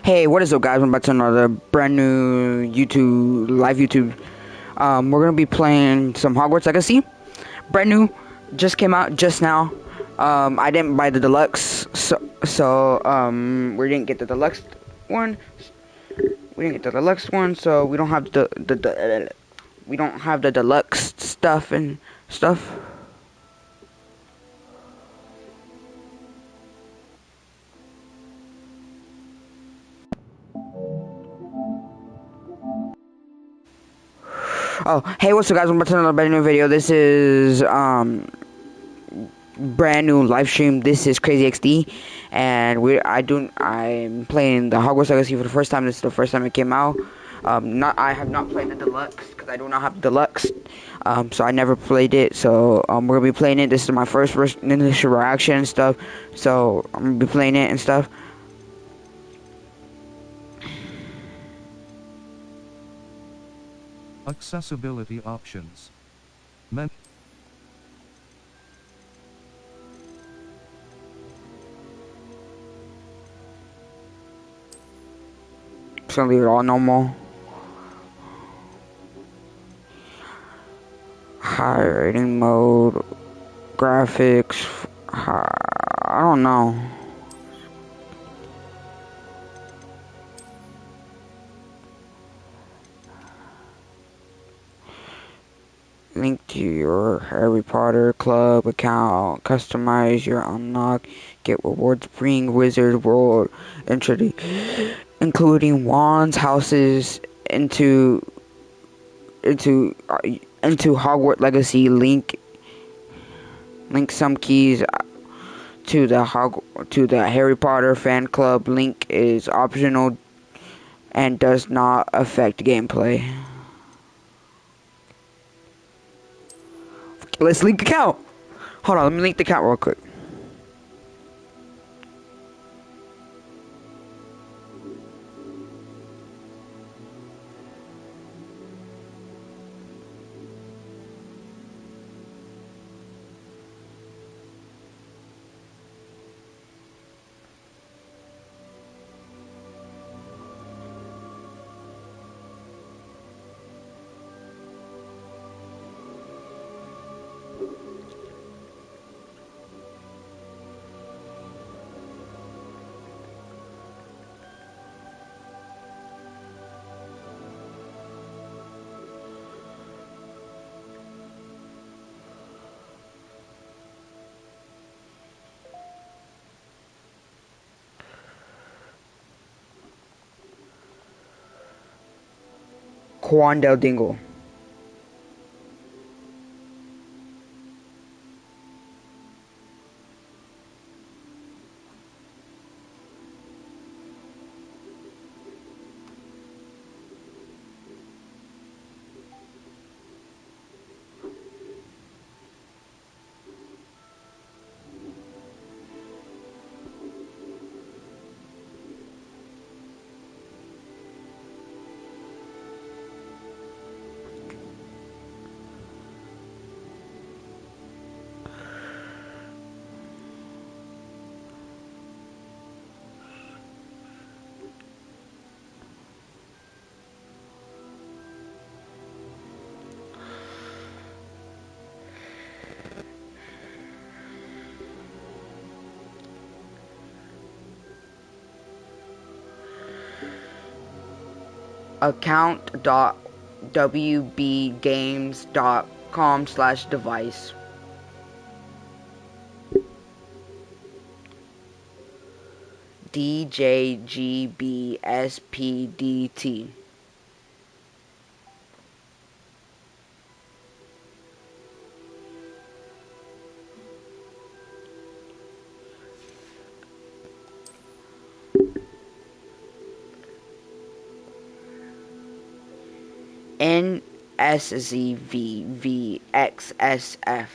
Hey, what is up, guys? I'm back to another brand new live YouTube. We're gonna be playing some Hogwarts Legacy. Brand new, just came out just now. I didn't buy the deluxe, so we didn't get the deluxe one. We didn't get the deluxe one, so we don't have we don't have the deluxe stuff and stuff. Oh, hey, what's up, guys? I'm back to another brand new video. This is brand new live stream. This is Crazy XD, and I'm playing the Hogwarts Legacy for the first time. This is the first time it came out. I have not played the deluxe because I do not have the deluxe. So I never played it. So we're gonna be playing it. This is my first initial reaction and stuff. So I'm gonna be playing it and stuff. Accessibility options. Men Just gonna leave it all normal. High rating mode, graphics. I don't know. Link to your Harry Potter Club account. Customize your unlock. Get rewards. Bring Wizard World, including wands, houses, into Hogwarts Legacy. Link some keys to the Harry Potter fan club. Link is optional and does not affect gameplay. Let's link the account. Hold on, let me link the account real quick. Quandel Dingle. Account.wbgames.com/device. DJGBSPDT. NSZVVXSF.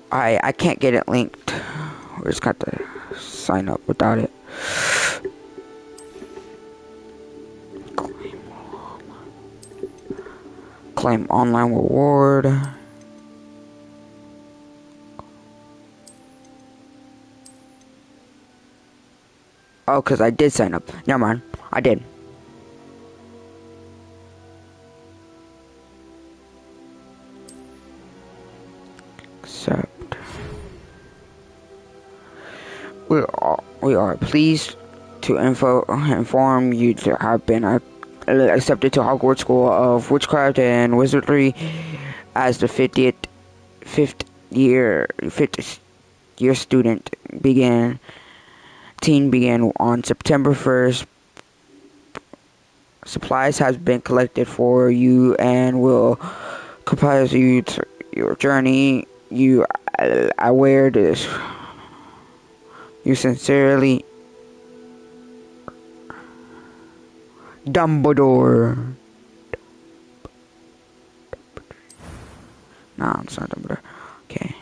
I can't get it linked. We just got to sign up without it. Claim online reward. Oh, because I did sign up. Never mind. I did. Accept. We are pleased to inform you to have been accepted to Hogwarts School of Witchcraft and Wizardry as the 5th year student began on September 1st. Supplies has been collected for you and will comprise you to your journey. You aware this. You sincerely, Dumbledore. Nah, it's not Dumbledore. Okay.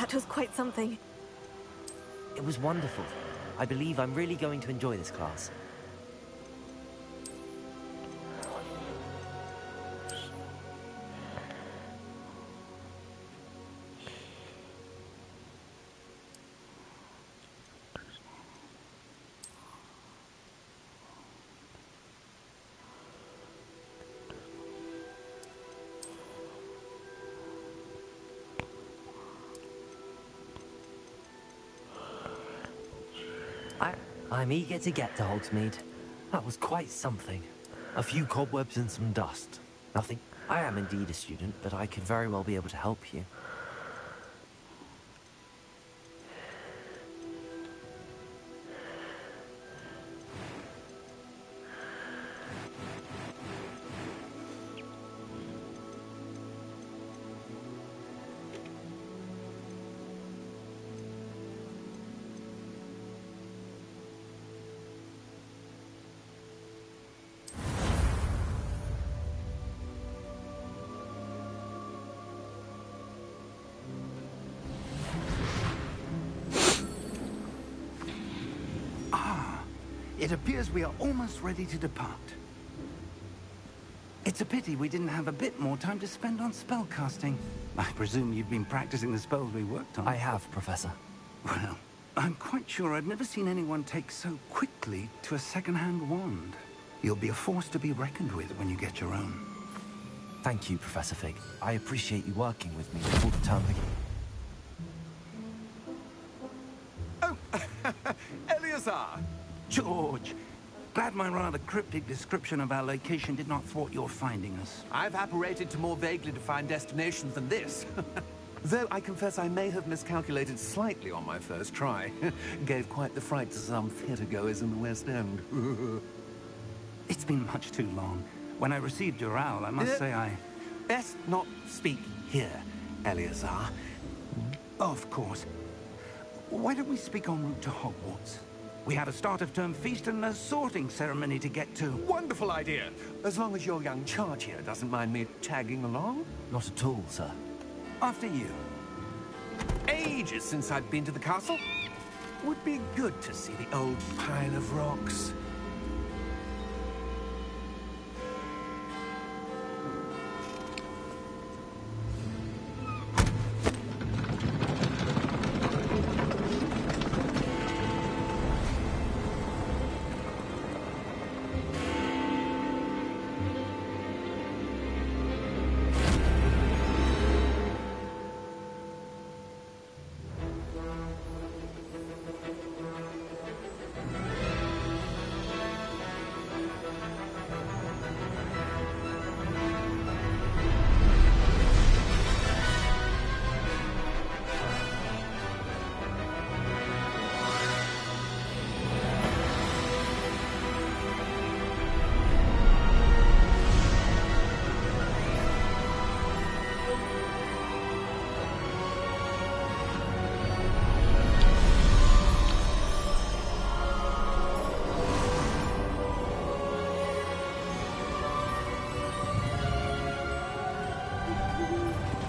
That was quite something. It was wonderful. I believe I'm really going to enjoy this class. I'm eager to get to Hogsmeade. That was quite something. A few cobwebs and some dust. Nothing. I am indeed a student, but I could very well be able to help you. It appears we are almost ready to depart. It's a pity we didn't have a bit more time to spend on spellcasting. I presume you've been practicing the spells we worked on. I have, Professor. Well, I'm quite sure I've never seen anyone take so quickly to a second-hand wand. You'll be a force to be reckoned with when you get your own. Thank you, Professor Fig. I appreciate you working with me before the term begins. Oh, Eleazar! George! Glad my rather cryptic description of our location did not thwart your finding us. I've apparated to more vaguely defined destinations than this. Though I confess I may have miscalculated slightly on my first try. Gave quite the fright to some theatergoers in the West End. It's been much too long. When I received your owl, I must say I... Best not speak here, Eleazar. Of course. Why don't we speak en route to Hogwarts? We have a start-of-term feast and a sorting ceremony to get to. Wonderful idea! As long as your young charge here doesn't mind me tagging along. Not at all, sir. After you. Ages since I've been to the castle. Would be good to see the old pile of rocks.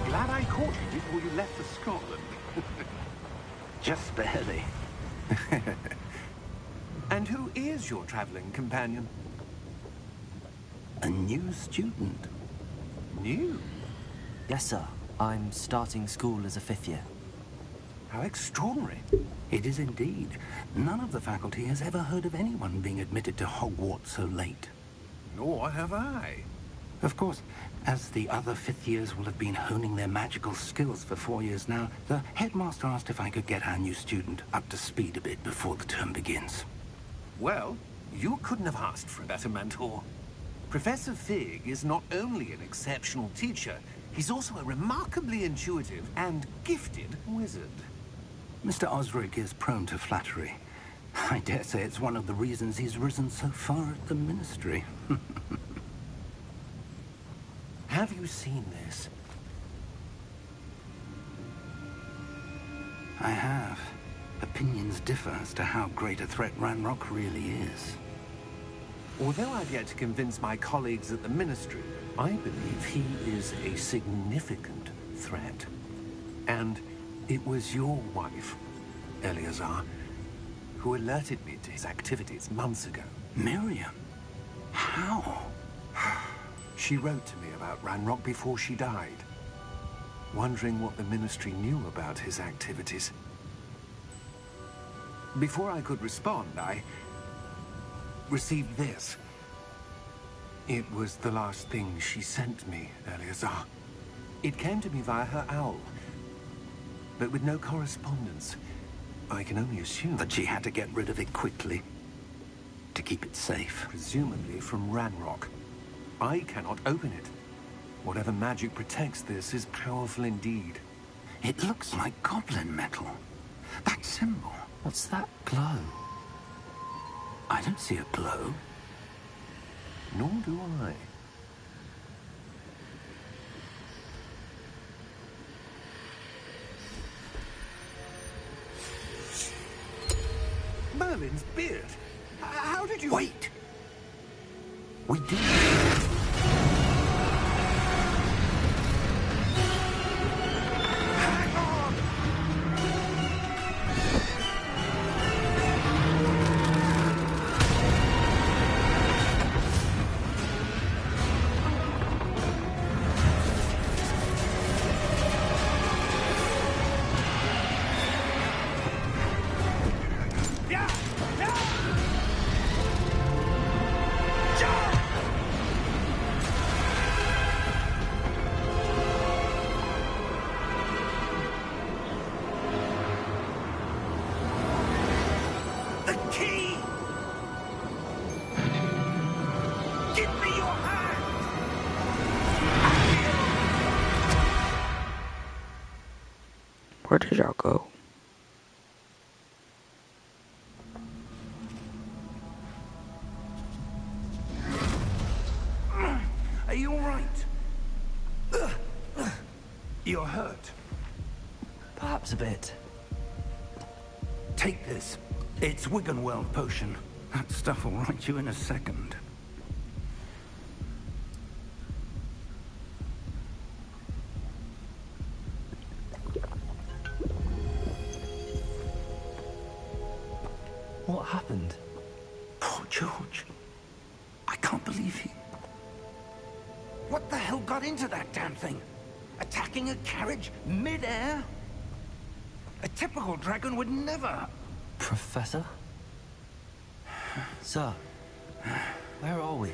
Glad I caught you before you left for Scotland. Just barely. And who is your traveling companion? A new student. New? Yes, sir. I'm starting school as a 5th year. How extraordinary. It is indeed. None of the faculty has ever heard of anyone being admitted to Hogwarts so late. Nor have I. Of course, as the other 5th years will have been honing their magical skills for 4 years now, the headmaster asked if I could get our new student up to speed a bit before the term begins. Well, you couldn't have asked for a better mentor. Professor Fig is not only an exceptional teacher, he's also a remarkably intuitive and gifted wizard. Mr. Osric is prone to flattery. I dare say it's one of the reasons he's risen so far at the Ministry. Have you seen this? I have. Opinions differ as to how great a threat Ranrock really is. Although I've yet to convince my colleagues at the Ministry, I believe he is a significant threat. And It was your wife, Eleazar, who alerted me to his activities months ago. Miriam? How? She wrote to me about Ranrock before she died, wondering what the Ministry knew about his activities. Before I could respond, I received this. It was the last thing she sent me, Eleazar. It came to me via her owl, but with no correspondence. I can only assume That she had to get rid of it quickly to keep it safe. presumably from Ranrock. I cannot open it. Whatever magic protects this is powerful indeed. It looks like goblin metal. That symbol. What's that glow? I don't see a glow. Nor do I. Merlin's beard. How did you... Wait! We did. Hang on! Yeah! Yeah! Jump! The key! Give me your hand! Where did y'all go? Are you all right? You're hurt. Perhaps a bit. Take this. It's Wiggenweld potion. That stuff will right you in a second. What happened? Poor George. I can't believe he... What the hell got into that damn thing? Attacking a carriage mid-air? A typical dragon would never... Professor? Sir, where are we?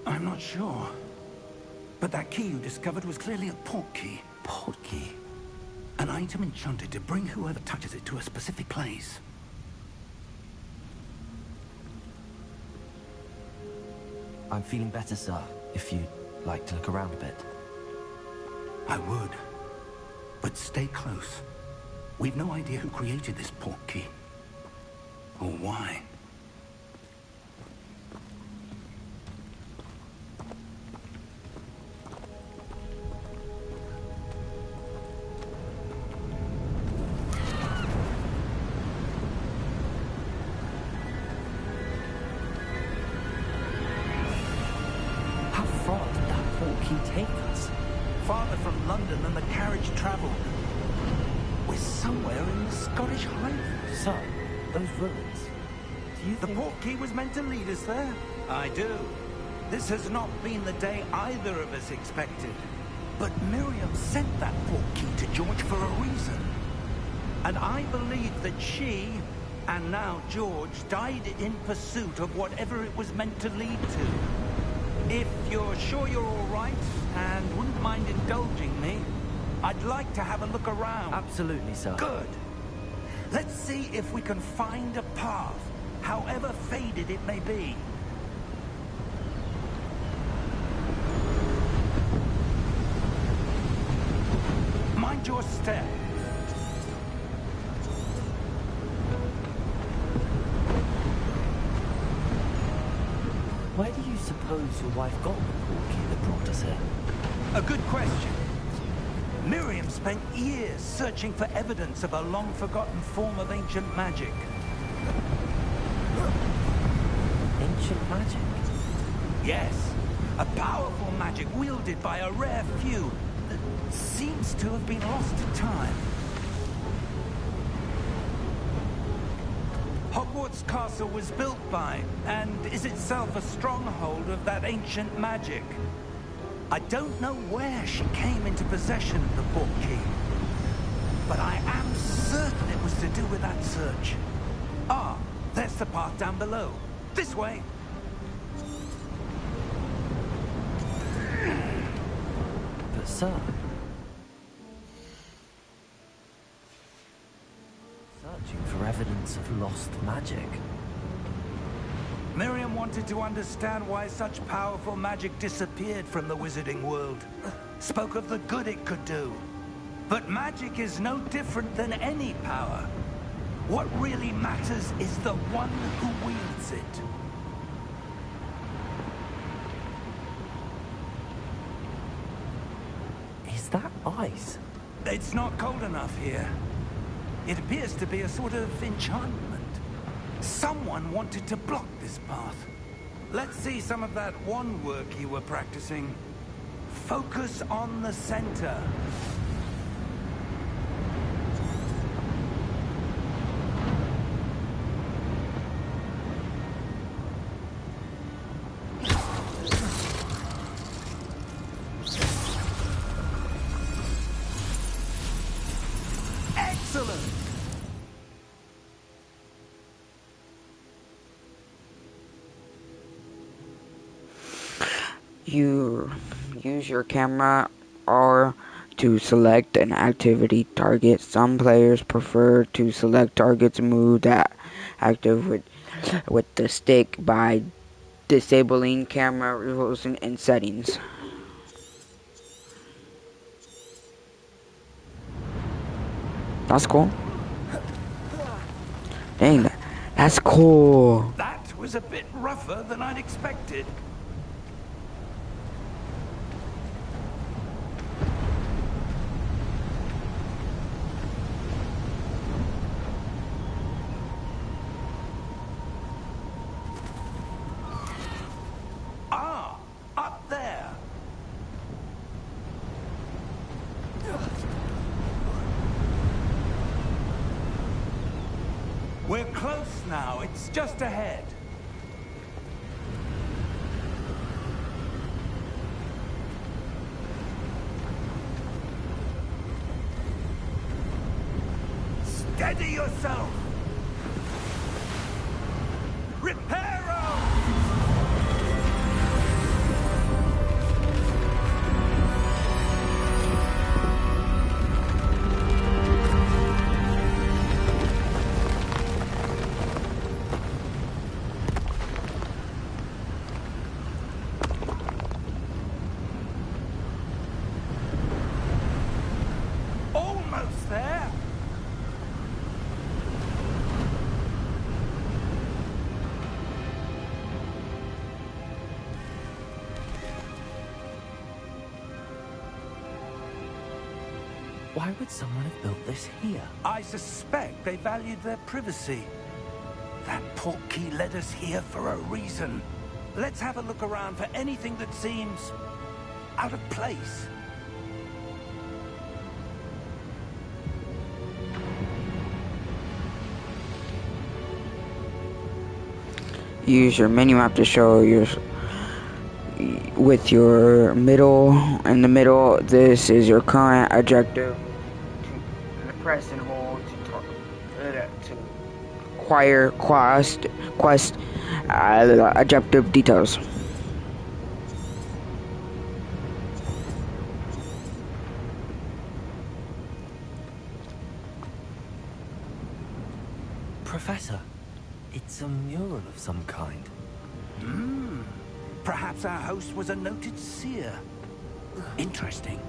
I'm not sure. But that key you discovered was clearly a port key. Port key? An item enchanted to bring whoever touches it to a specific place. I'm feeling better, sir, if you'd like to look around a bit. I would. But stay close. We've no idea who created this port key. Or why. How far did that port key take us? Farther from London than the carriage traveled. We're somewhere in the Scottish Highlands. Sir, those ruins. Do you The think... port key was meant to lead us there? I do. This has not been the day either of us expected. But Miriam sent that port key to George for a reason. And I believe that she, and now George, died in pursuit of whatever it was meant to lead to. If you're sure you're all right, and wouldn't mind indulging me, I'd like to have a look around. Absolutely, sir. Good. Let's see if we can find a path, however faded it may be. Mind your step. Where do you suppose your wife got the port key that brought us here? A good question. Miriam spent years searching for evidence of a long-forgotten form of ancient magic. Ancient magic? Yes, a powerful magic wielded by a rare few that seems to have been lost to time. Hogwarts Castle was built by, and is itself a stronghold of that ancient magic. I don't know where she came into possession of the portkey, but I am certain it was to do with that search. Ah, there's the path down below. This way. But sir... searching for evidence of lost magic. Miriam wanted to understand why such powerful magic disappeared from the wizarding world. Spoke of the good it could do. But magic is no different than any power. What really matters is the one who wields it. Is that ice? It's not cold enough here. It appears to be a sort of enchantment. Someone wanted to block this path. Let's see some of that wand work you were practicing. Focus on the center. Excellent! You use your camera R to select an activity target. Some players prefer to select targets move that active with the stick by disabling camera resolution and settings. That's cool. Dang, that's cool. That was a bit rougher than I'd expected. Ah, up there. We're close now. It's just ahead. Steady yourself. Reparo! Almost there. Why would someone have built this here? I suspect they valued their privacy. That portkey led us here for a reason. Let's have a look around for anything that seems out of place. Use your mini map to show your with your middle in the middle. This is your current objective. To press and hold to acquire quest objective details. Professor, it's a mural of some kind. Perhaps our host was a noted seer. Interesting.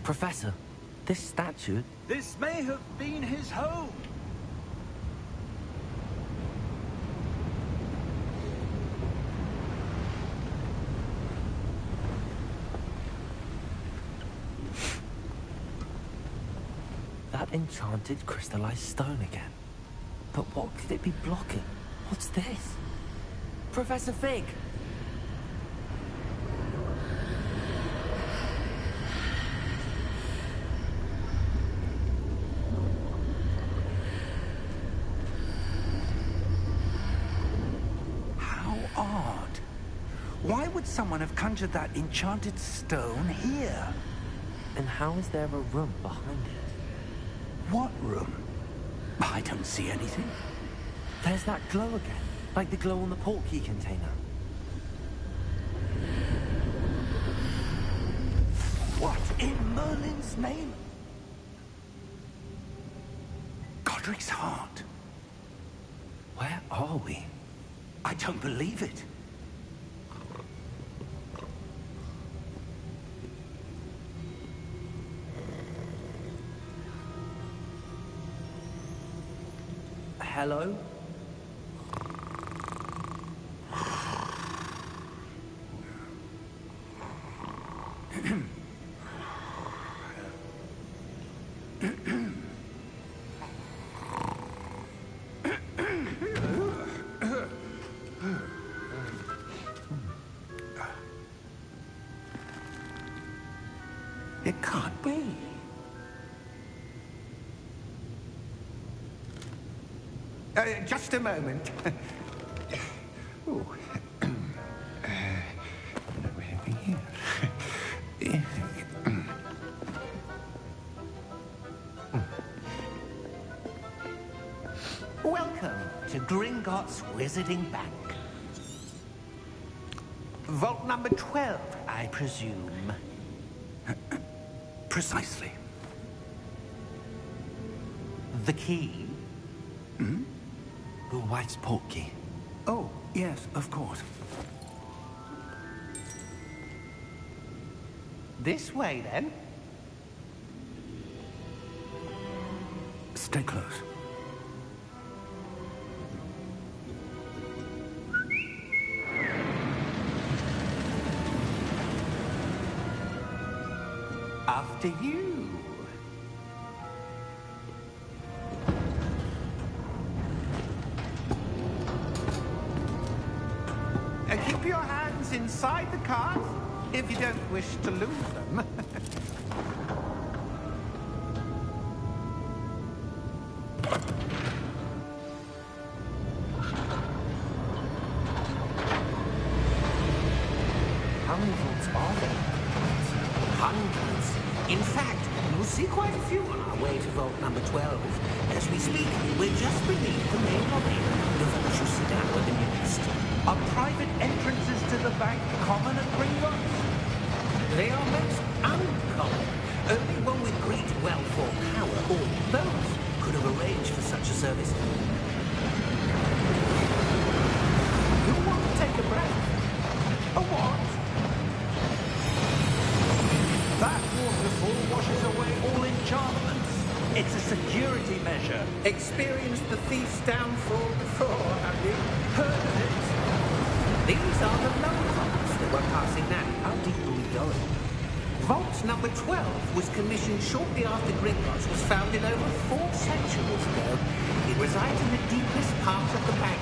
Professor, this statue... This may have been his home. That enchanted crystallized stone again. But what could it be blocking? What's this? Professor Fig! How odd. Why would someone have conjured that enchanted stone here? And how is there a room behind it? What room? I don't see anything. There's that glow again, like the glow on the portkey container. What in Merlin's name? Godric's heart. Where are we? I don't believe it. Hello? It can't be. Just a moment. Ooh. Here. Welcome to Gringotts Wizarding Bank. Vault number 12, I presume. Precisely. The key? Your wife's portkey. Oh, yes, of course. This way, then. Stay close. After you. Keep your hands inside the cart if you don't wish to lose them. How many vaults are there? Hundreds. In fact, you'll see quite a few on our way to vault number 12. As we speak, we're just beneath the main lobby. The vault you see down with the newest. Are private entrances to the bank common at Gringotts? They are most uncommon. Only one with great wealth or power, or both, could have arranged for such a service. You want to take a breath? A what? That waterfall washes away all enchantments. It's a security measure. Experienced the thief's downfall before, have you? Heard of it? These are the lower vaults that we're passing now. How deep are we going? Vault number 12 was commissioned shortly after Gringotts was founded over 4 centuries ago. It resides in the deepest part of the bank.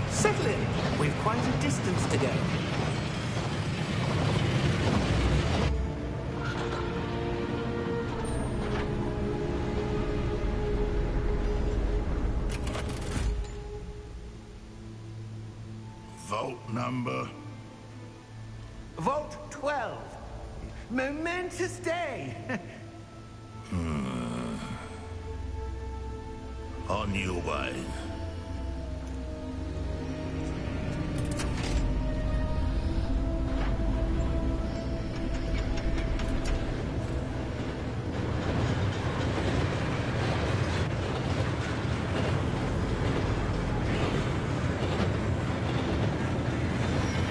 Settle in. We've quite a distance to go. Vault number? Vault 12. Momentous day. On your way.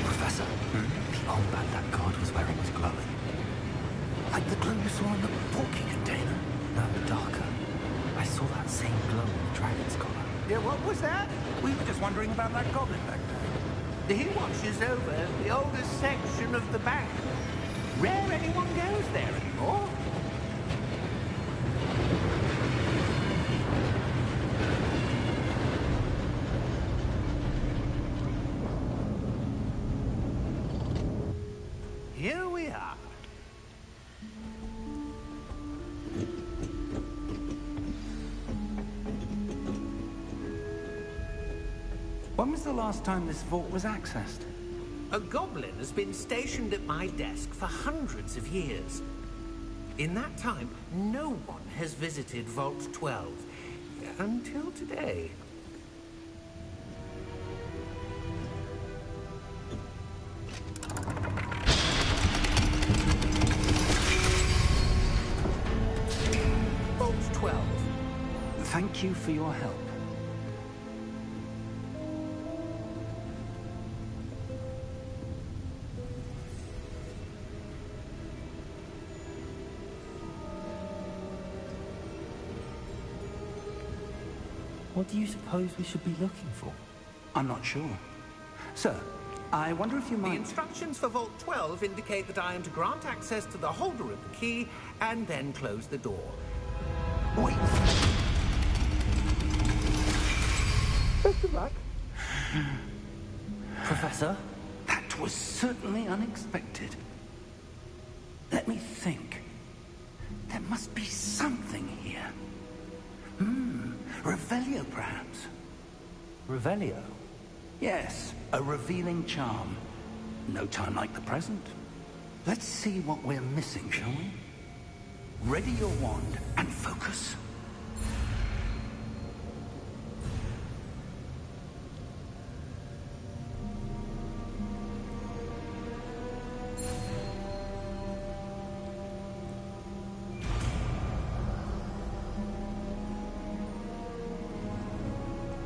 Professor, the armband that guard was wearing was glowing. Like the glow you saw in the porky container? No, darker. I saw that same glow in the dragon's collar. Yeah, what was that? We were just wondering about that goblin back there. He watches over the oldest section of the bank. Rare anyone goes there anymore. Here we are. When was the last time this vault was accessed? A goblin has been stationed at my desk for hundreds of years. In that time, no one has visited Vault 12. Until today. Vault 12. Thank you for your help. What do you suppose we should be looking for? I'm not sure. Sir, I wonder if you The might... instructions for Vault 12 indicate that I am to grant access to the holder of the key and then close the door. Wait. Best of luck. Professor? That was certainly unexpected. Let me think. There must be something here. Revelio, perhaps. Revelio? Yes, a revealing charm. No time like the present. Let's see what we're missing, shall we? Ready your wand and focus.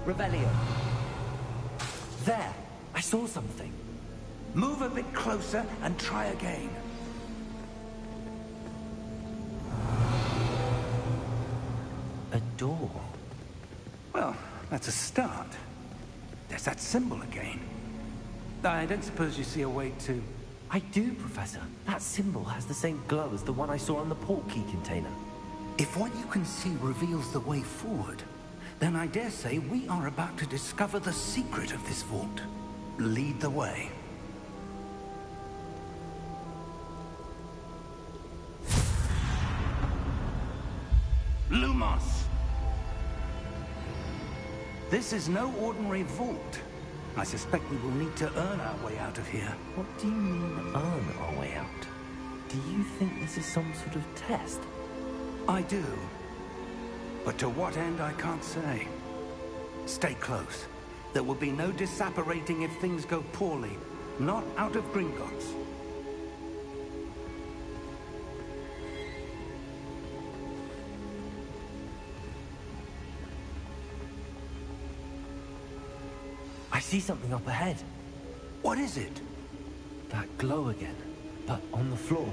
Revelio. There! I saw something. Move a bit closer and try again. A door. Well, that's a start. There's that symbol again. I don't suppose you see a way to... I do, Professor. That symbol has the same glow as the one I saw on the port key container. If what you can see reveals the way forward, then I dare say we are about to discover the secret of this vault. Lead the way. Lumos! This is no ordinary vault. I suspect we will need to earn our way out of here. What do you mean, earn our way out? Do you think this is some sort of test? I do. But to what end, I can't say. Stay close. There will be no disapparating if things go poorly. Not out of Gringotts. I see something up ahead. What is it? That glow again, but on the floor.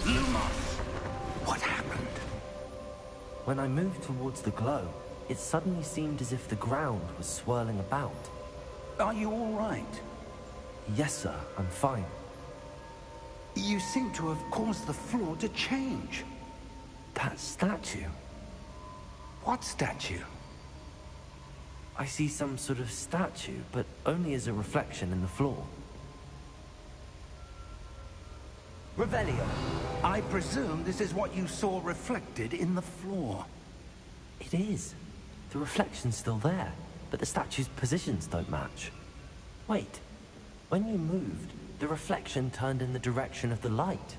Lumos! What happened? When I moved towards the glow, it suddenly seemed as if the ground was swirling about. Are you all right? Yes, sir, I'm fine. You seem to have caused the floor to change. That statue. What statue? I see some sort of statue, but only as a reflection in the floor. Revelio. I presume this is what you saw reflected in the floor. It is. The reflection's still there, but the statue's positions don't match. Wait. When you moved, the reflection turned in the direction of the light.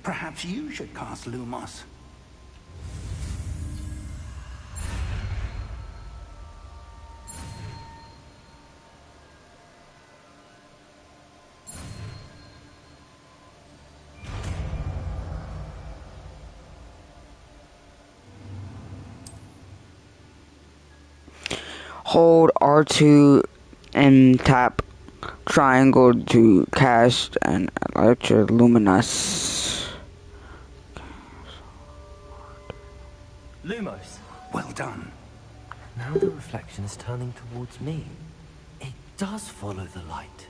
Perhaps you should cast Lumos. Hold R2 and tap triangle to cast an electroluminous. Lumos. Well done. Now the reflection is turning towards me. It does follow the light.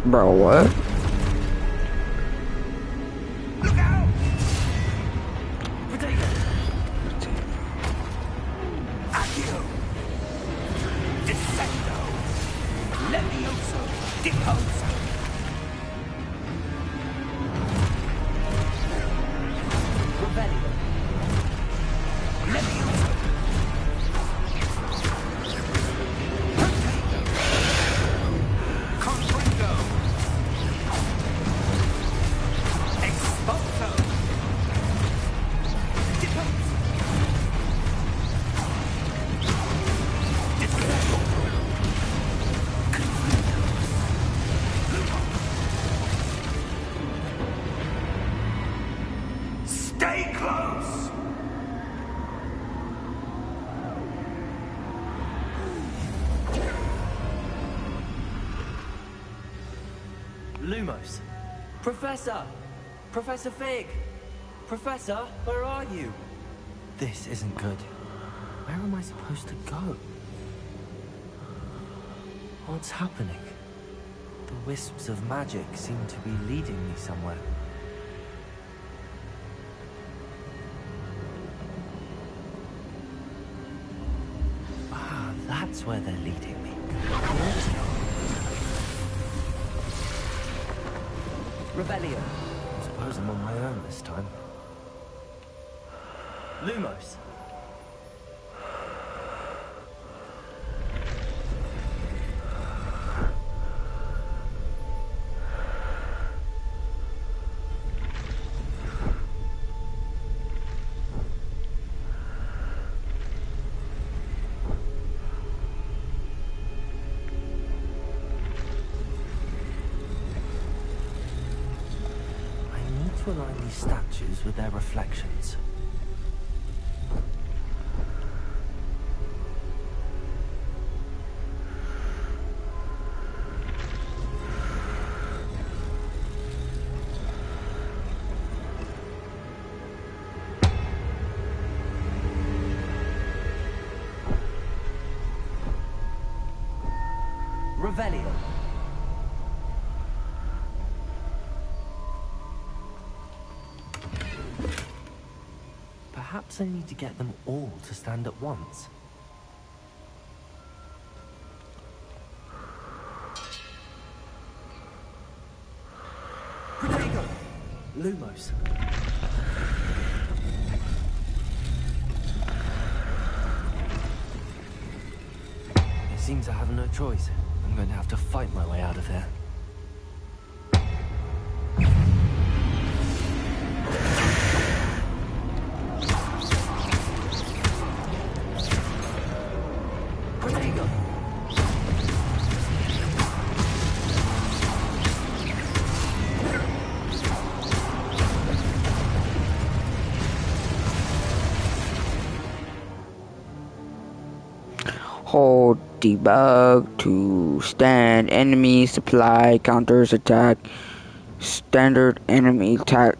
Bro, what? Look out! Potato. Accio! Descendo! Levioso! Deposo! Revelio. Levioso! Potato! Confringo! Exposo! Deposo! Descendo! Stay close! Lumos. Professor! Professor Fig! Professor, where are you? This isn't good. Where am I supposed to go? What's happening? The wisps of magic seem to be leading me somewhere. Ah, that's where they're leading me. Revelio. I suppose I'm on my own this time. Lumos. To align these statues with their reflections. Revelio. Perhaps I need to get them all to stand at once. Potato! Lumos. It seems I have no choice. I'm going to have to fight my way out of here. Hold debug to stand enemy supply counters attack standard enemy attack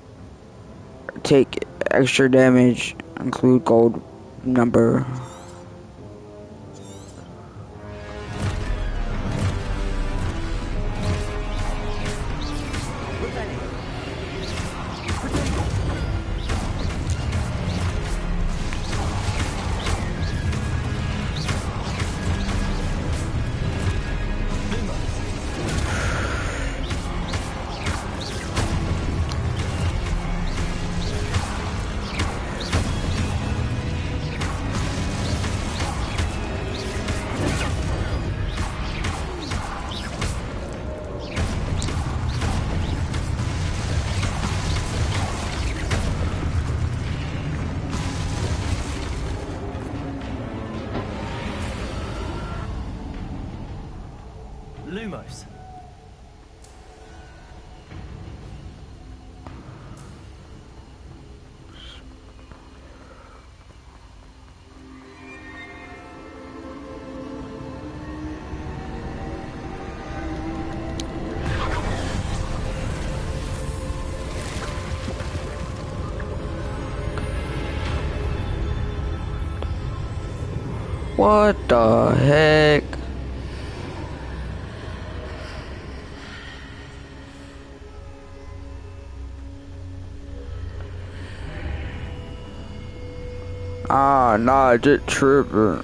take extra damage include gold number. Lumos. What the heck? Ah, nah, just tripping.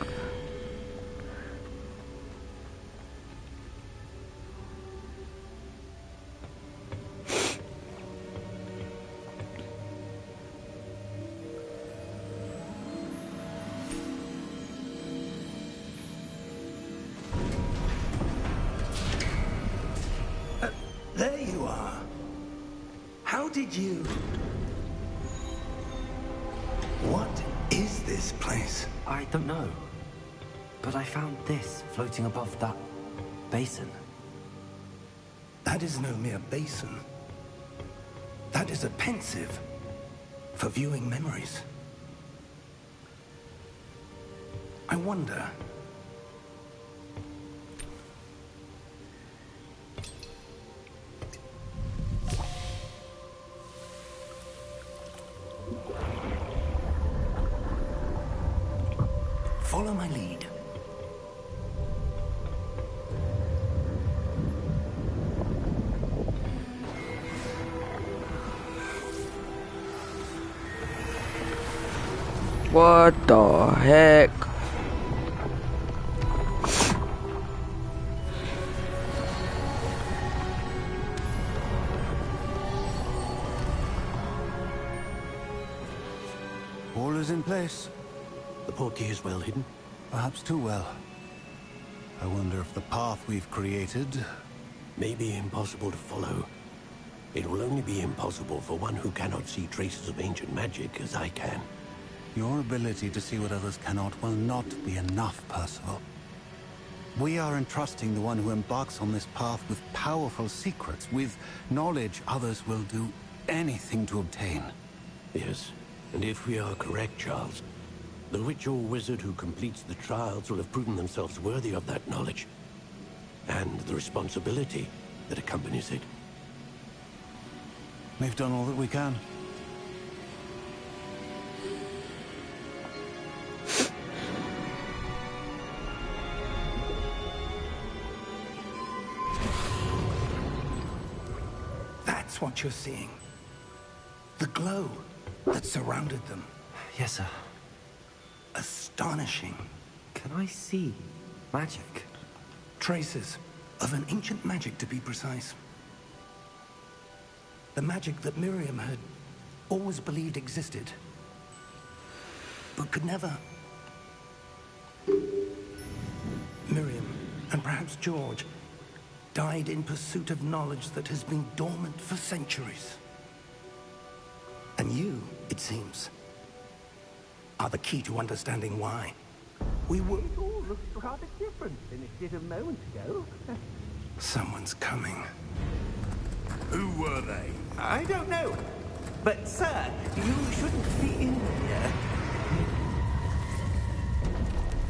There you are. How did you... What is this place? I don't know. But I found this floating above that basin. That is no mere basin. That is a pensive for viewing memories. I wonder... Follow my lead. What the heck? All is in place. The portkey is well hidden. Perhaps too well. I wonder if the path we've created... May be impossible to follow. It will only be impossible for one who cannot see traces of ancient magic as I can. Your ability to see what others cannot will not be enough, Percival. We are entrusting the one who embarks on this path with powerful secrets, with knowledge others will do anything to obtain. Yes, and if we are correct, Charles, the witch or wizard who completes the trials will have proven themselves worthy of that knowledge, and the responsibility that accompanies it. We've done all that we can. That's what you're seeing. The glow that surrounded them. Yes, sir. Astonishing. Can I see magic? Traces of an ancient magic, to be precise. The magic that Miriam had always believed existed, but could never. Miriam, and perhaps George, died in pursuit of knowledge that has been dormant for centuries. And you, it seems, are the key to understanding why. We were... It all looks rather different than it did a moment ago. Someone's coming. Who were they? I don't know. But, sir, you shouldn't be in here.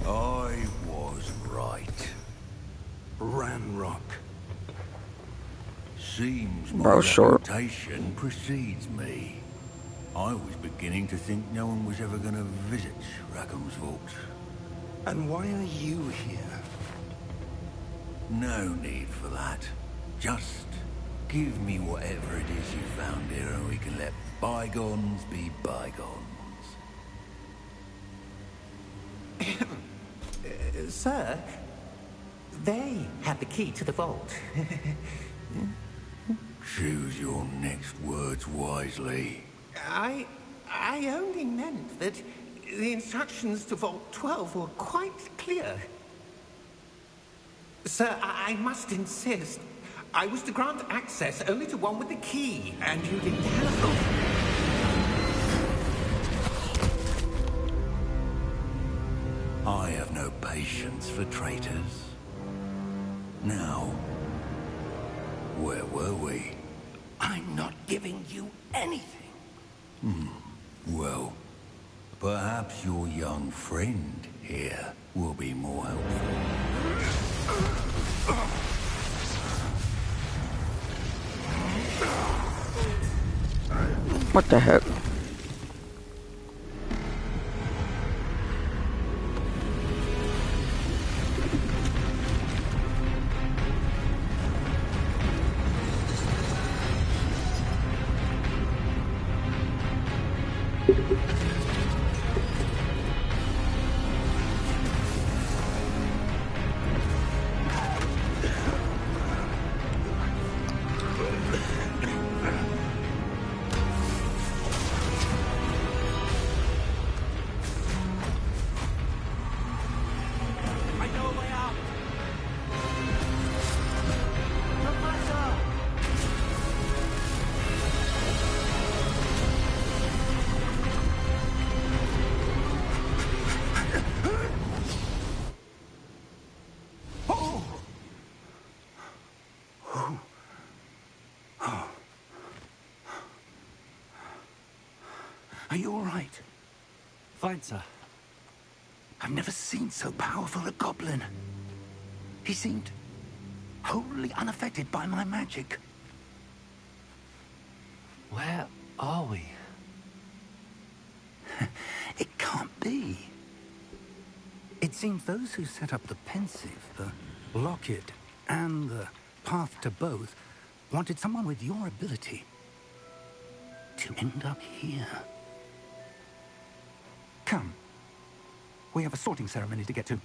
I was right. Ranrock. Seems my Bro, short. reputation precedes me. I was beginning to think no one was ever going to visit Rackham's vault. And why are you here? No need for that. Just give me whatever it is you found here and we can let bygones be bygones. Sir, they have the key to the vault. Choose your next words wisely. I only meant that the instructions to Vault 12 were quite clear. Sir, I must insist. I was to grant access only to one with the key, and you didn't have them. I have no patience for traitors. Now, Where were we? I'm not giving you anything. Well, perhaps your young friend here will be more helpful. What the heck? I know a way out! Professor! Are you all right? Fine, sir. I've never seen so powerful a goblin. He seemed wholly unaffected by my magic. Where are we? It can't be. It seems those who set up the pensive, the locket, and the path to both wanted someone with your ability to end up here. Come. We have a sorting ceremony to get to.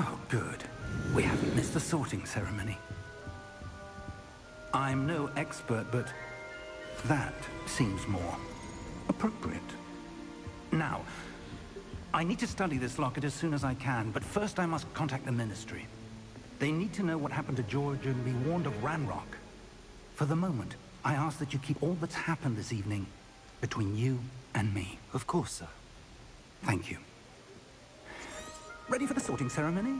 Oh, good. We haven't missed the sorting ceremony. I'm no expert, but that seems more appropriate. Now, I need to study this locket as soon as I can, but first I must contact the Ministry. They need to know what happened to George and be warned of Ranrock. For the moment, I ask that you keep all that's happened this evening between you and me. Of course, sir. Thank you. Ready for the sorting ceremony?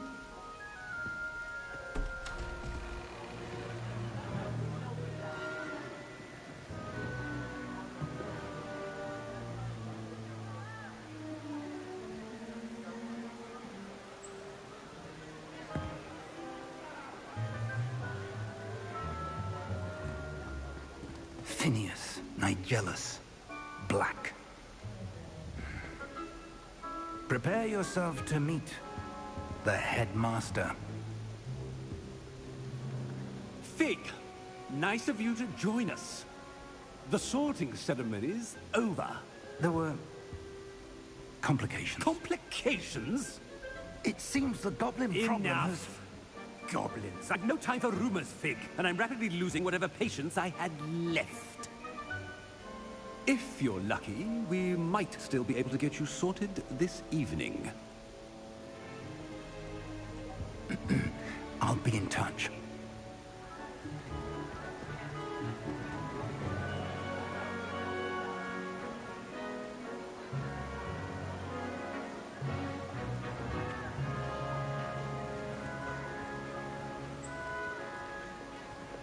Phineas, Nigellus, Black. Prepare yourself to meet the headmaster. Fig, nice of you to join us. The sorting ceremony's over. There were complications. Complications? It seems the goblin problem has... Enough. Goblins. I've no time for rumors, Fig, and I'm rapidly losing whatever patience I had left. If you're lucky, we might still be able to get you sorted this evening. I'll be in touch.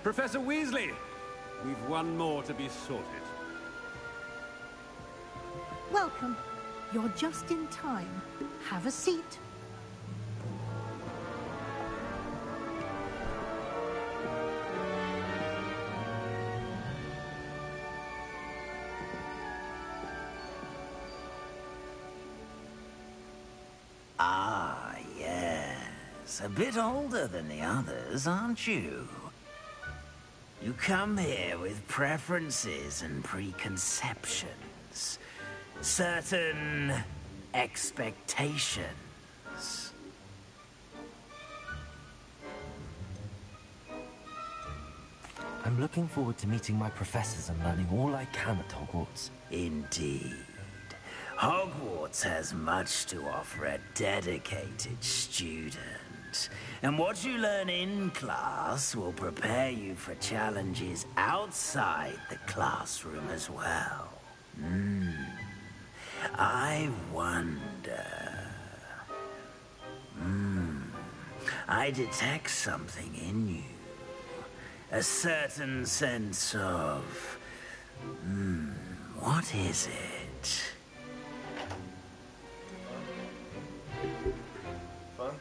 Professor Weasley, We've one more to be sorted. Welcome. You're just in time. Have a seat. Ah, yes. A bit older than the others, aren't you? You come here with preferences and preconceptions. Certain expectations. I'm looking forward to meeting my professors and learning all I can at Hogwarts. Indeed. Hogwarts has much to offer a dedicated student. And what you learn in class will prepare you for challenges outside the classroom as well. I wonder... I detect something in you. A certain sense of... what is it? Fun?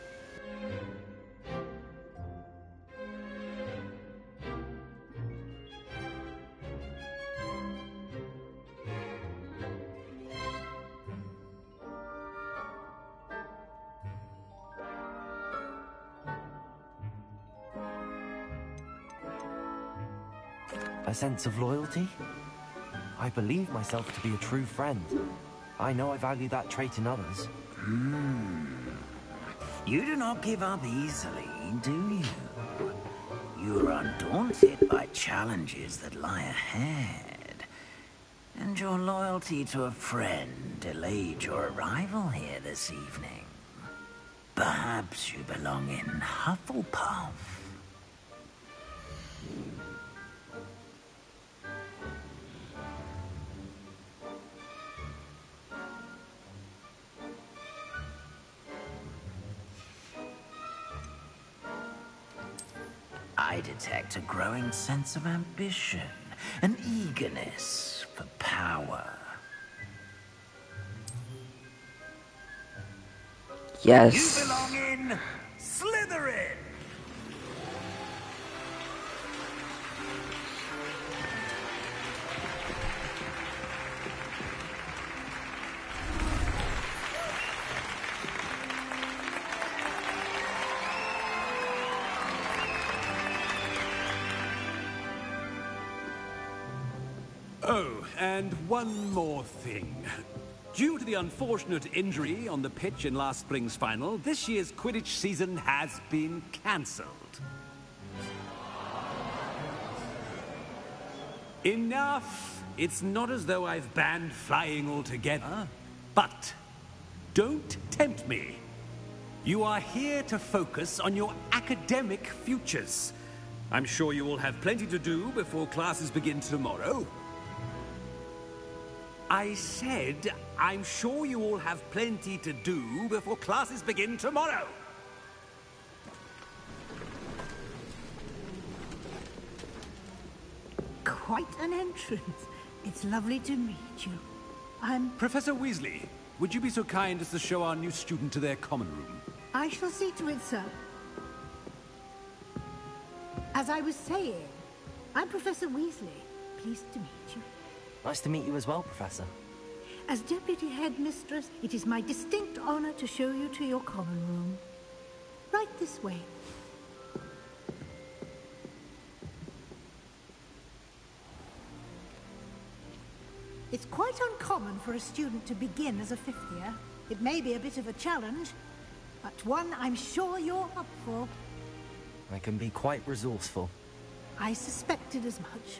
A sense of loyalty? I believe myself to be a true friend. I know I value that trait in others. You do not give up easily, do you? You're undaunted by challenges that lie ahead. And your loyalty to a friend delayed your arrival here this evening. Perhaps you belong in Hufflepuff. I detect a growing sense of ambition, an eagerness for power. Yes. You belong in Slytherin! Oh, and one more thing. Due to the unfortunate injury on the pitch in last spring's final, this year's Quidditch season has been cancelled. Enough! It's not as though I've banned flying altogether. But don't tempt me. You are here to focus on your academic futures. I'm sure you will have plenty to do before classes begin tomorrow. I said, I'm sure you all have plenty to do before classes begin tomorrow. Quite an entrance. It's lovely to meet you. I'm... Professor Weasley, would you be so kind as to show our new student to their common room? I shall see to it, sir. As I was saying, I'm Professor Weasley. Pleased to meet you. Nice to meet you as well, Professor. As Deputy Headmistress, it is my distinct honor to show you to your common room. Right this way. It's quite uncommon for a student to begin as a fifth year. It may be a bit of a challenge, but one I'm sure you're up for. I can be quite resourceful. I suspected as much.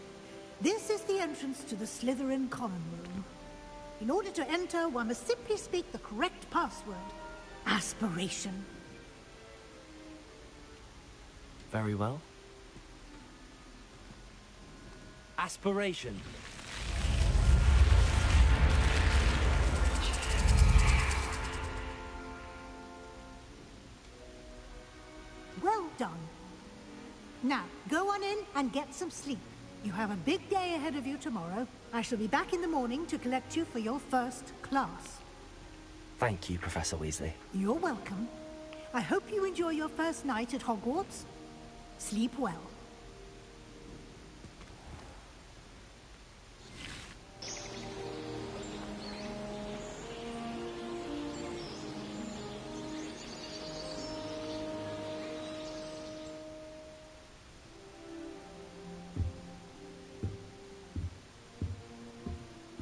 This is the entrance to the Slytherin common room. In order to enter, one must simply speak the correct password. Aspiration. Very well. Aspiration. Well done. Now, go on in and get some sleep. You have a big day ahead of you tomorrow. I shall be back in the morning to collect you for your first class. Thank you, Professor Weasley. You're welcome. I hope you enjoy your first night at Hogwarts. Sleep well.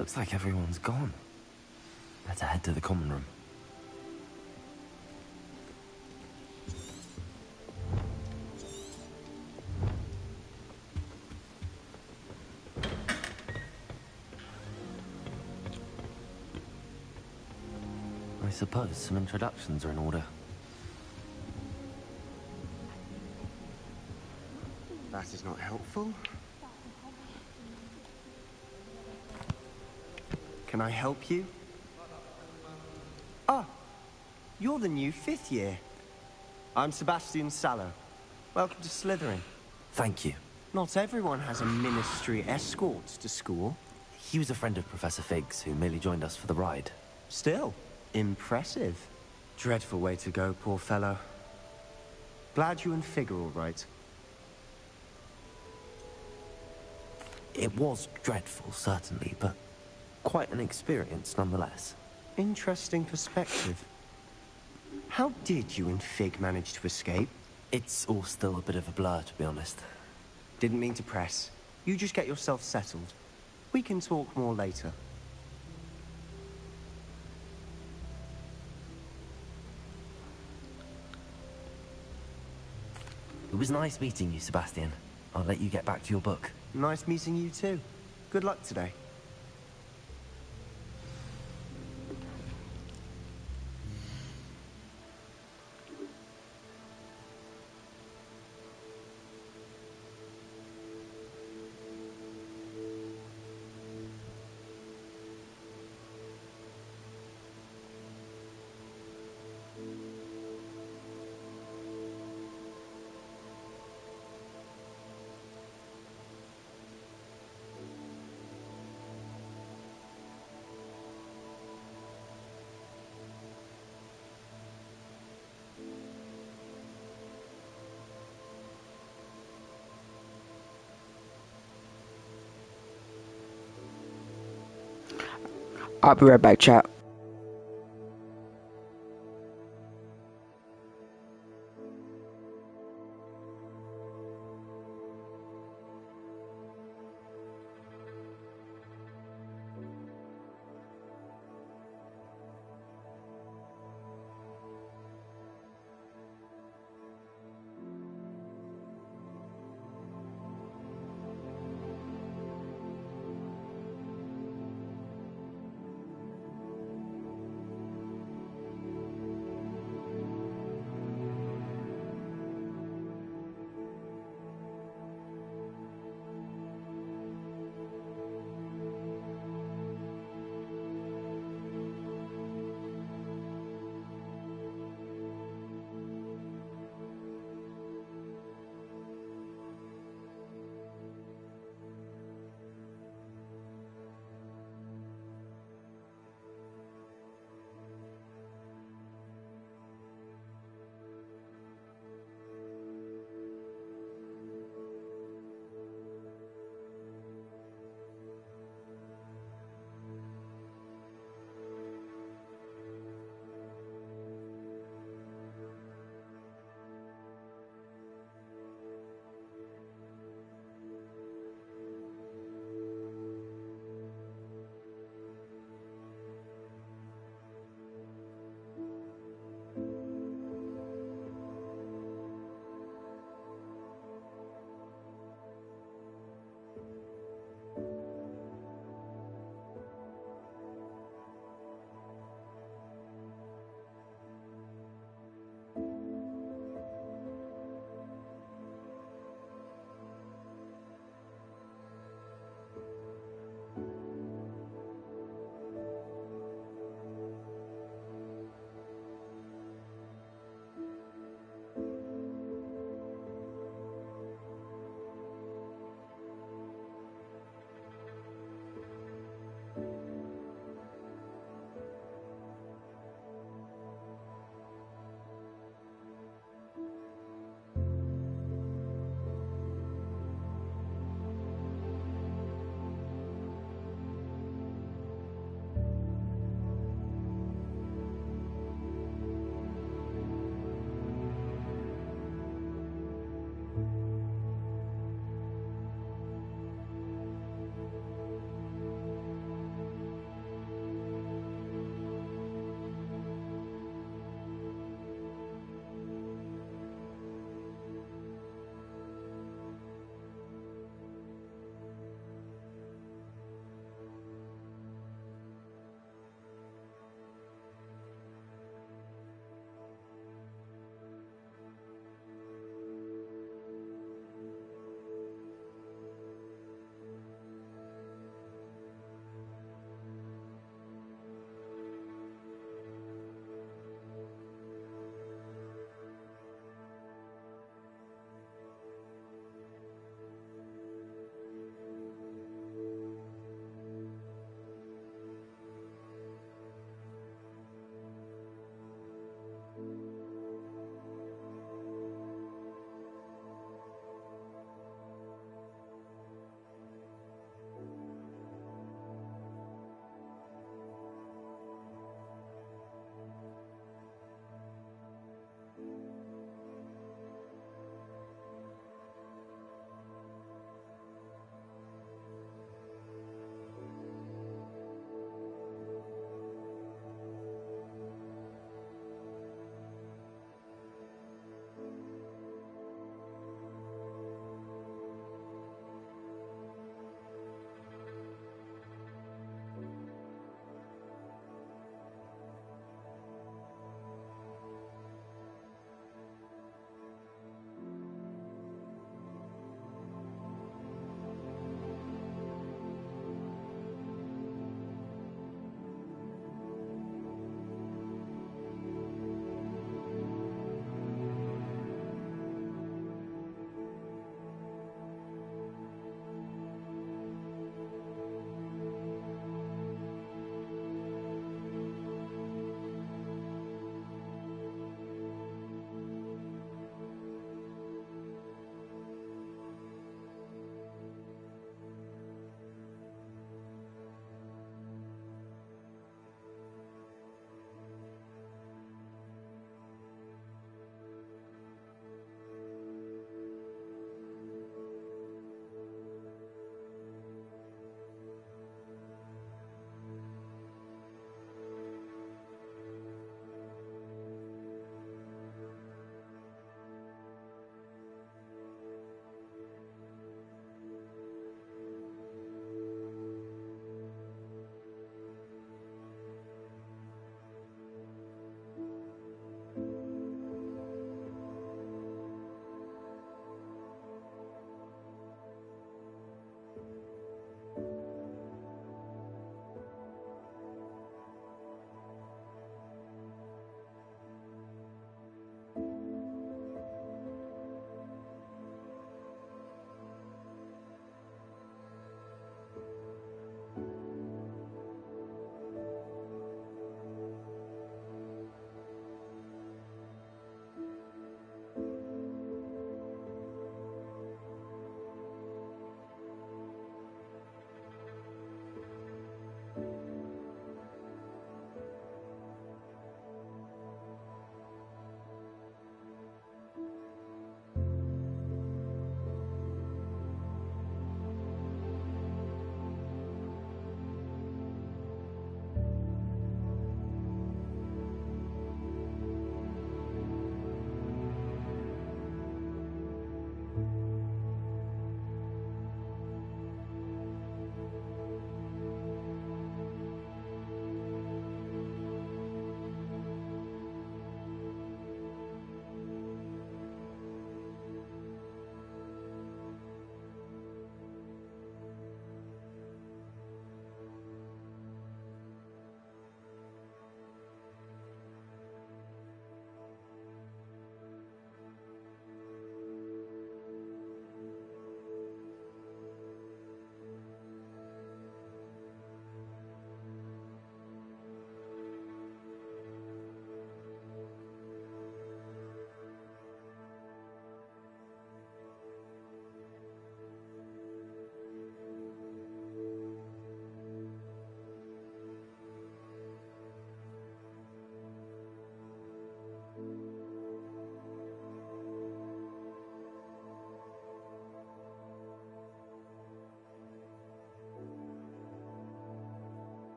Looks like everyone's gone. Better head to the common room. I suppose some introductions are in order. That is not helpful. Can I help you? Ah, you're the new 5th year. I'm Sebastian Sallow. Welcome to Slytherin. Thank you. Not everyone has a ministry escort to school. He was a friend of Professor Fig's who merely joined us for the ride. Still, impressive. Dreadful way to go, poor fellow. Glad you and Fig are all right. It was dreadful, certainly, but quite an experience nonetheless. Interesting perspective. How did you and Fig manage to escape? It's all still a bit of a blur, to be honest. Didn't mean to press. You just get yourself settled. We can talk more later. It was nice meeting you, Sebastian. I'll let you get back to your book. Nice meeting you too. Good luck today. I'll be right back, chat.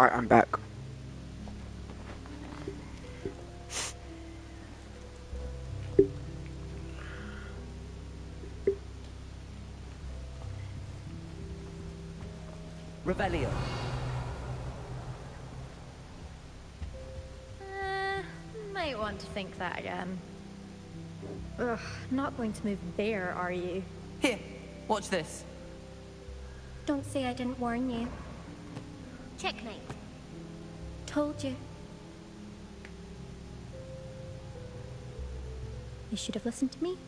Alright, I'm back. Rebellion. Might want to think that again. Ugh, not going to move there, are you? Here, watch this. Don't say I didn't warn you. Checkmate. Told you. You should have listened to me.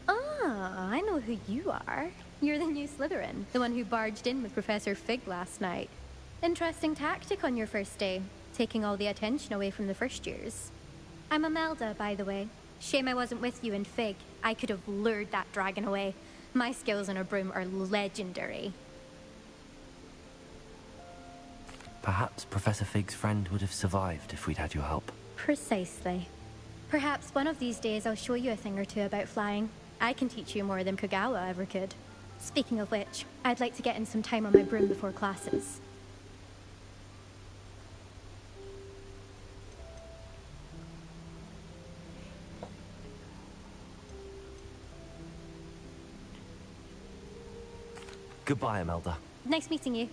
Ah, I know who you are. You're the new Slytherin, the one who barged in with Professor Fig last night. Interesting tactic on your first day, taking all the attention away from the first years. I'm Imelda, by the way. Shame I wasn't with you in Fig. I could have lured that dragon away. My skills on a broom are legendary. Perhaps Professor Fig's friend would have survived if we'd had your help. Precisely. Perhaps one of these days I'll show you a thing or two about flying. I can teach you more than Kogawa ever could. Speaking of which, I'd like to get in some time on my broom before classes. Goodbye, Imelda. Nice meeting you.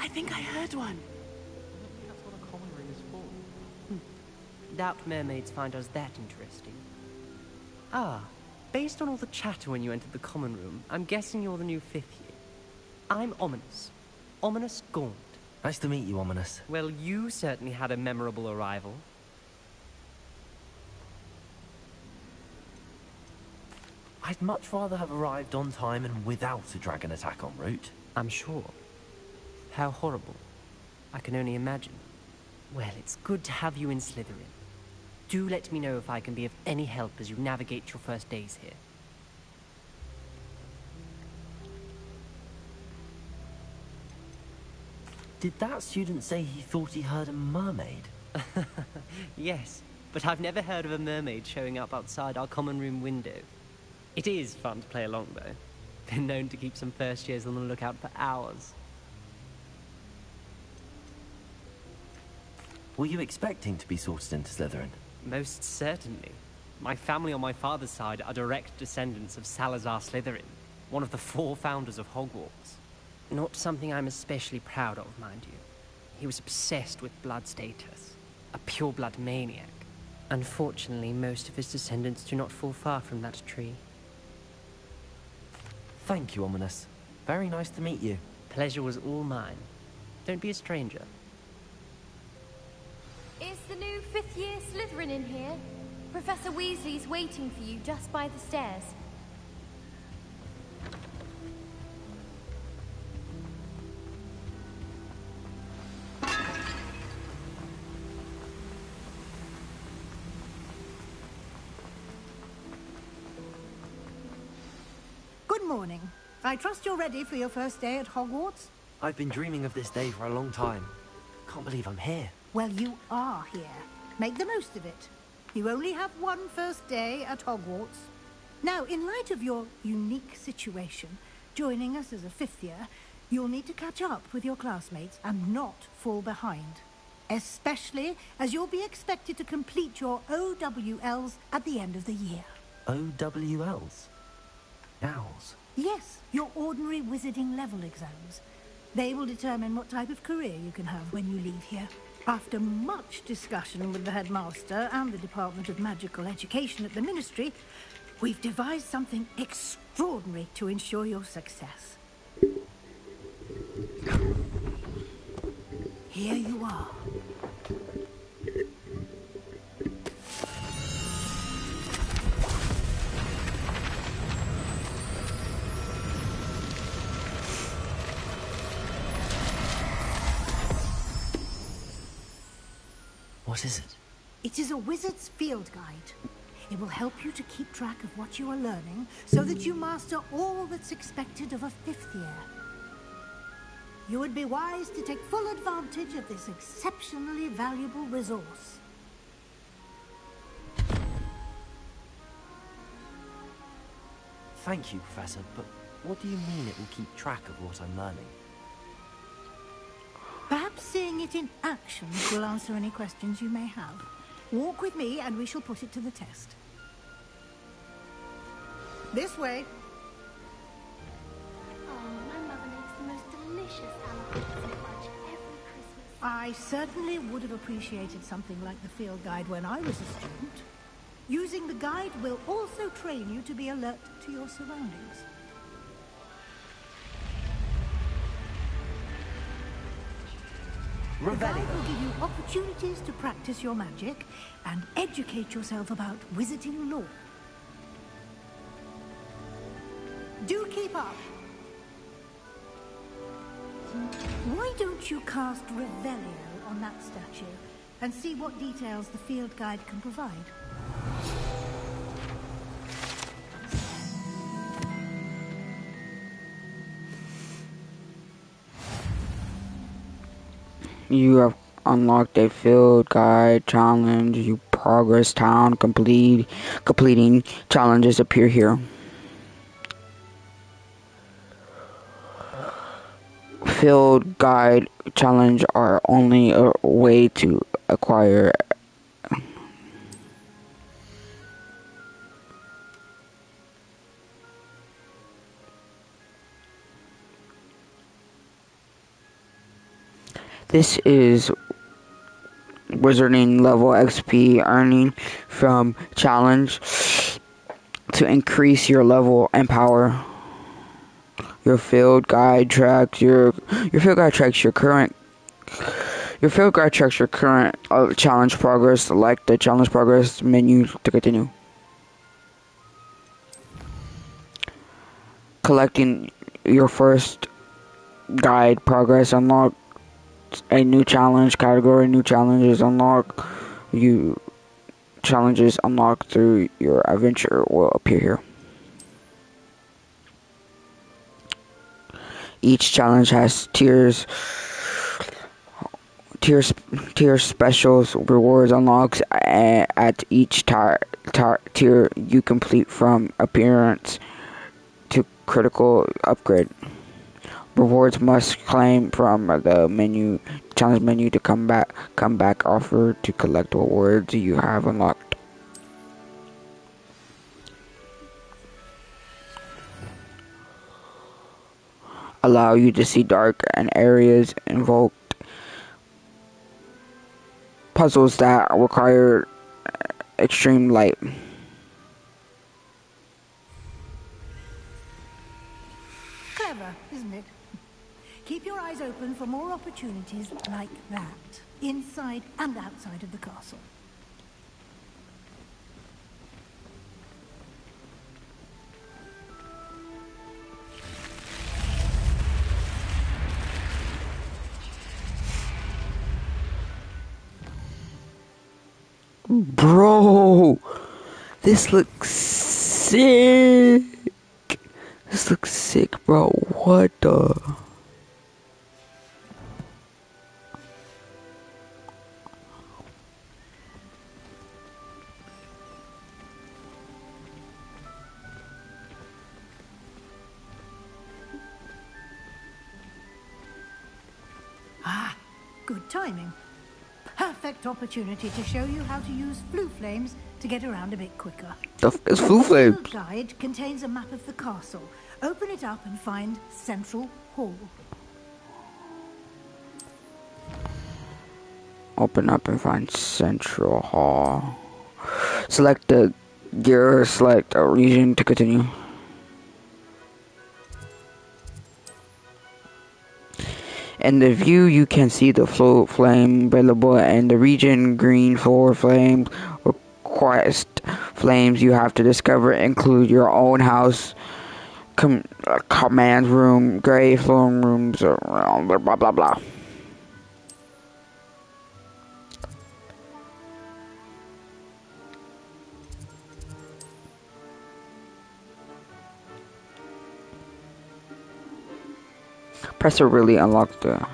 I think I heard one. That's what a common room is for. Doubt mermaids find us that interesting. Ah, based on all the chatter when you entered the common room, I'm guessing you're the new 5th year. I'm Ominous. Ominous Gaunt. Nice to meet you, Ominous. Well, you certainly had a memorable arrival. I'd much rather have arrived on time and without a dragon attack en route. I'm sure. How horrible. I can only imagine. Well, it's good to have you in Slytherin. Do let me know if I can be of any help as you navigate your first days here. Did that student say he thought he heard a mermaid? Yes, but I've never heard of a mermaid showing up outside our common room window. It is fun to play along, though. Been known to keep some first years on the lookout for hours. Were you expecting to be sorted into Slytherin? Most certainly. My family on my father's side are direct descendants of Salazar Slytherin, one of the 4 founders of Hogwarts. Not something I'm especially proud of, mind you. He was obsessed with blood status, a pure-blood maniac. Unfortunately, most of his descendants do not fall far from that tree. Thank you, Ominous. Very nice to meet you. Pleasure was all mine. Don't be a stranger. Is the new 5th year Slytherin in here? Professor Weasley's waiting for you just by the stairs. Good morning. I trust you're ready for your first day at Hogwarts? I've been dreaming of this day for a long time. Can't believe I'm here. Well, you are here. Make the most of it. You only have one first day at Hogwarts. Now, in light of your unique situation, joining us as a 5th year, you'll need to catch up with your classmates and not fall behind. Especially as you'll be expected to complete your OWLs at the end of the year. OWLs? Owls? Yes, your ordinary wizarding level exams. They will determine what type of career you can have when you leave here. After much discussion with the headmaster and the Department of Magical Education at the Ministry, we've devised something extraordinary to ensure your success. Here you are. What is it? It is a wizard's field guide. It will help you to keep track of what you are learning so that you master all that's expected of a 5th year. You would be wise to take full advantage of this exceptionally valuable resource. Thank you, Professor, but what do you mean it will keep track of what I'm learning? Perhaps seeing it in action will answer any questions you may have. Walk with me and we shall put it to the test. This way. Oh, my mother makes the most delicious allocates fudge every Christmas. I certainly would have appreciated something like the field guide when I was a student. Using the guide will also train you to be alert to your surroundings. The guide will give you opportunities to practice your magic and educate yourself about wizarding lore. Do keep up. Why don't you cast Revelio on that statue and see what details the field guide can provide? You have unlocked a field guide challenge. You progress town. Completing challenges appear here. Field guide challenge are only a way to acquire this is wizarding level XP earning from challenge to increase your level and power. Your field guide tracks your current challenge progress. Select the challenge progress menu to continue. Collecting your first guide progress unlock a new challenge category. New challenges unlock challenges unlocked through your adventure will appear here. Each challenge has tiers specials rewards unlocks at each tier you complete, from appearance to critical upgrade. Rewards must claim from the challenge menu to come back offer to collect rewards you have unlocked. Allow you to see dark and areas invoked. Puzzles that require extreme light. Clever, isn't it? Keep your eyes open for more opportunities like that, inside and outside of the castle. Bro, this looks sick. This looks sick, bro. What the? Ah, good timing. Perfect opportunity to show you how to use flue flames to get around a bit quicker. The f is flue flames? The guide contains a map of the castle. Open it up and find Central Hall. Open up and find Central Hall. Select the gear, select a region to continue. In the view, you can see the float flame available in the region. Green floor flames, request flames you have to discover include your own house, command room, gray flame rooms, blah blah blah blah. Presser really unlocked the...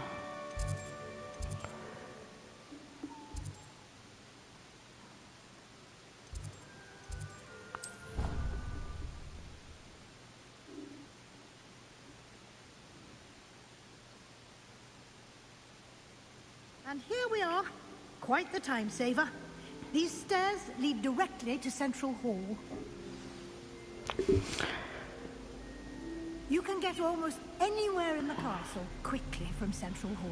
And here we are. Quite the time saver. These stairs lead directly to Central Hall. You can get almost anywhere in the castle quickly from Central Hall.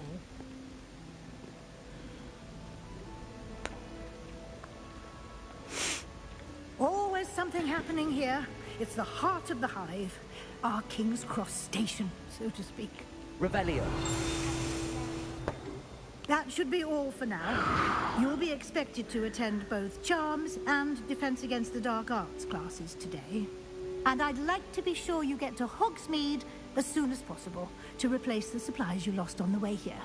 Always something happening here. It's the heart of the hive. Our King's Cross station, so to speak. Revelio. That should be all for now. You'll be expected to attend both Charms and Defense Against the Dark Arts classes today. And I'd like to be sure you get to Hogsmeade as soon as possible to replace the supplies you lost on the way here.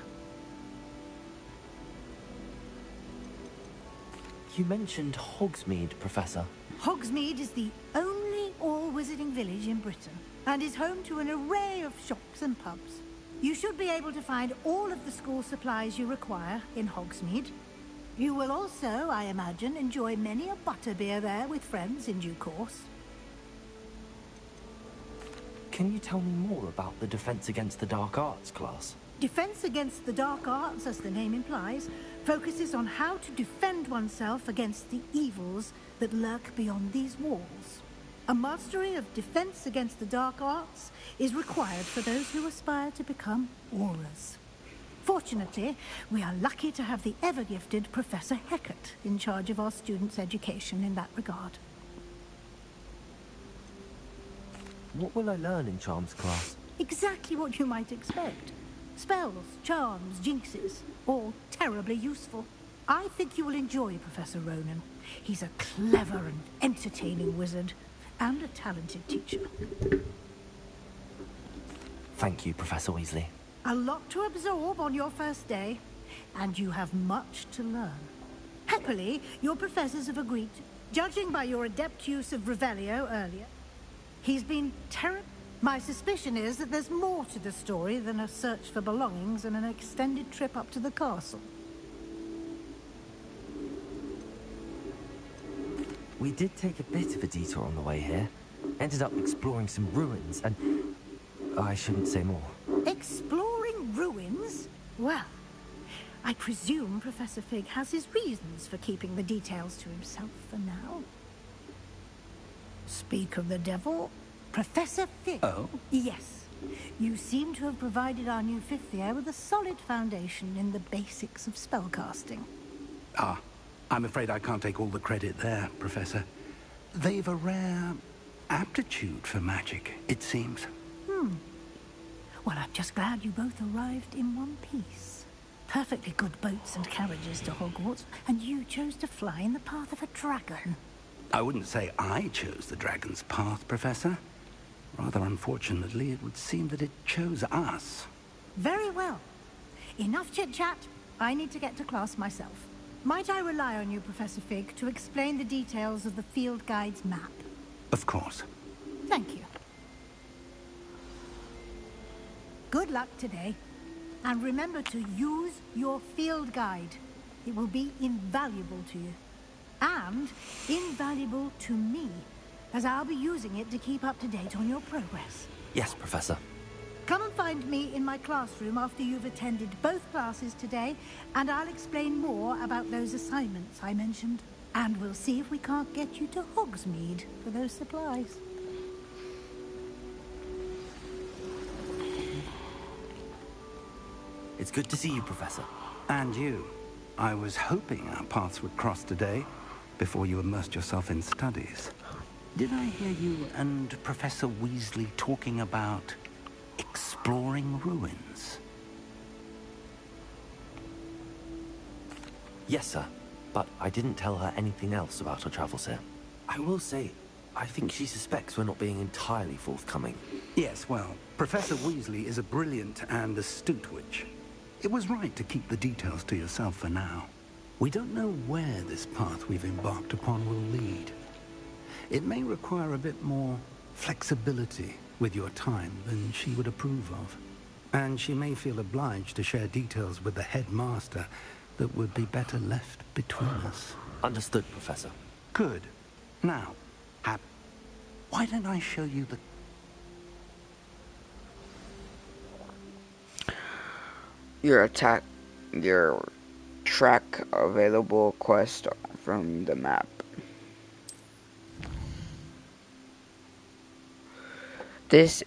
You mentioned Hogsmeade, Professor. Hogsmeade is the only all-wizarding village in Britain and is home to an array of shops and pubs. You should be able to find all of the school supplies you require in Hogsmeade. You will also, I imagine, enjoy many a butterbeer there with friends in due course. Can you tell me more about the Defense Against the Dark Arts class? Defense Against the Dark Arts, as the name implies, focuses on how to defend oneself against the evils that lurk beyond these walls. A mastery of Defense Against the Dark Arts is required for those who aspire to become Aurors. Fortunately, we are lucky to have the ever-gifted Professor Hecat in charge of our students' education in that regard. What will I learn in Charms class? Exactly what you might expect. Spells, charms, jinxes, all terribly useful. I think you will enjoy Professor Ronan. He's a clever and entertaining wizard, and a talented teacher. Thank you, Professor Weasley. A lot to absorb on your first day, and you have much to learn. Happily, your professors have agreed, judging by your adept use of Revelio earlier. He's been terrible. My suspicion is that there's more to the story than a search for belongings and an extended trip up to the castle. We did take a bit of a detour on the way here. Ended up exploring some ruins and... I shouldn't say more. Exploring ruins? Well, I presume Professor Fig has his reasons for keeping the details to himself for now. Speak of the devil, Professor Fig. Oh? Yes. You seem to have provided our new fifth year with a solid foundation in the basics of spellcasting. Ah, I'm afraid I can't take all the credit there, Professor. They've a rare aptitude for magic, it seems. Well, I'm just glad you both arrived in one piece. Perfectly good boats and carriages to Hogwarts, and you chose to fly in the path of a dragon. I wouldn't say I chose the dragon's path, Professor. Rather unfortunately, it would seem that it chose us. Very well. Enough chit-chat. I need to get to class myself. Might I rely on you, Professor Fig, to explain the details of the field guide's map? Of course. Thank you. Good luck today. And remember to use your field guide. It will be invaluable to you. And invaluable to me, as I'll be using it to keep up to date on your progress. Yes, Professor. Come and find me in my classroom after you've attended both classes today, and I'll explain more about those assignments I mentioned. And we'll see if we can't get you to Hogsmeade for those supplies. It's good to see you, Professor. And you. I was hoping our paths would cross today, before you immersed yourself in studies. Did I hear you and Professor Weasley talking about exploring ruins? Yes, sir. But I didn't tell her anything else about our travels here. I will say, I think she suspects we're not being entirely forthcoming. Yes, well, Professor Weasley is a brilliant and astute witch. It was right to keep the details to yourself for now. We don't know where this path we've embarked upon will lead. It may require a bit more flexibility with your time than she would approve of. And she may feel obliged to share details with the headmaster that would be better left between us. Understood, Professor. Good. Now, why don't I show you the... Your track available quest from the map. This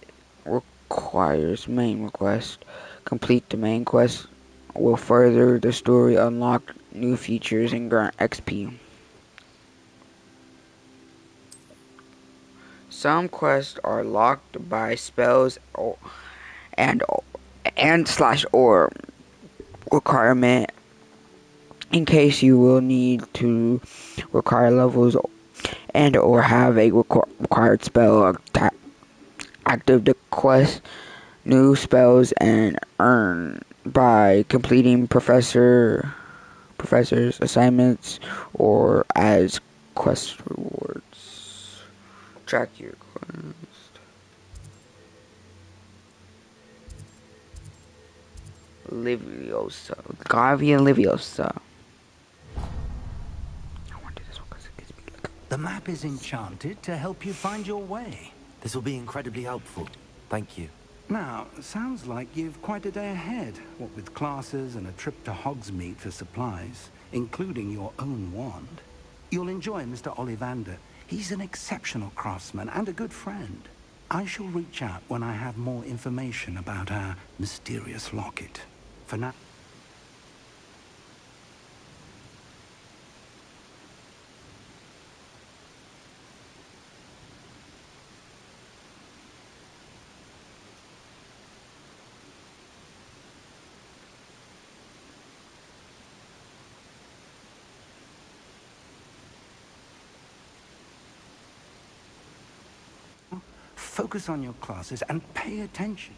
requires main request. Complete the main quest will further the story, unlock new features, and grant XP. Some quests are locked by spells and/or requirement. In case you will need to require levels and/or have a required spell active the quest. New spells and earn by completing professor's assignments or as quest rewards. Track your quest. Gavia Liviosa. The map is enchanted to help you find your way. This will be incredibly helpful. Thank you. Now, sounds like you've quite a day ahead, what with classes and a trip to Hogsmeade for supplies, including your own wand. You'll enjoy Mr. Ollivander. He's an exceptional craftsman and a good friend. I shall reach out when I have more information about our mysterious locket. For now... Focus on your classes and pay attention.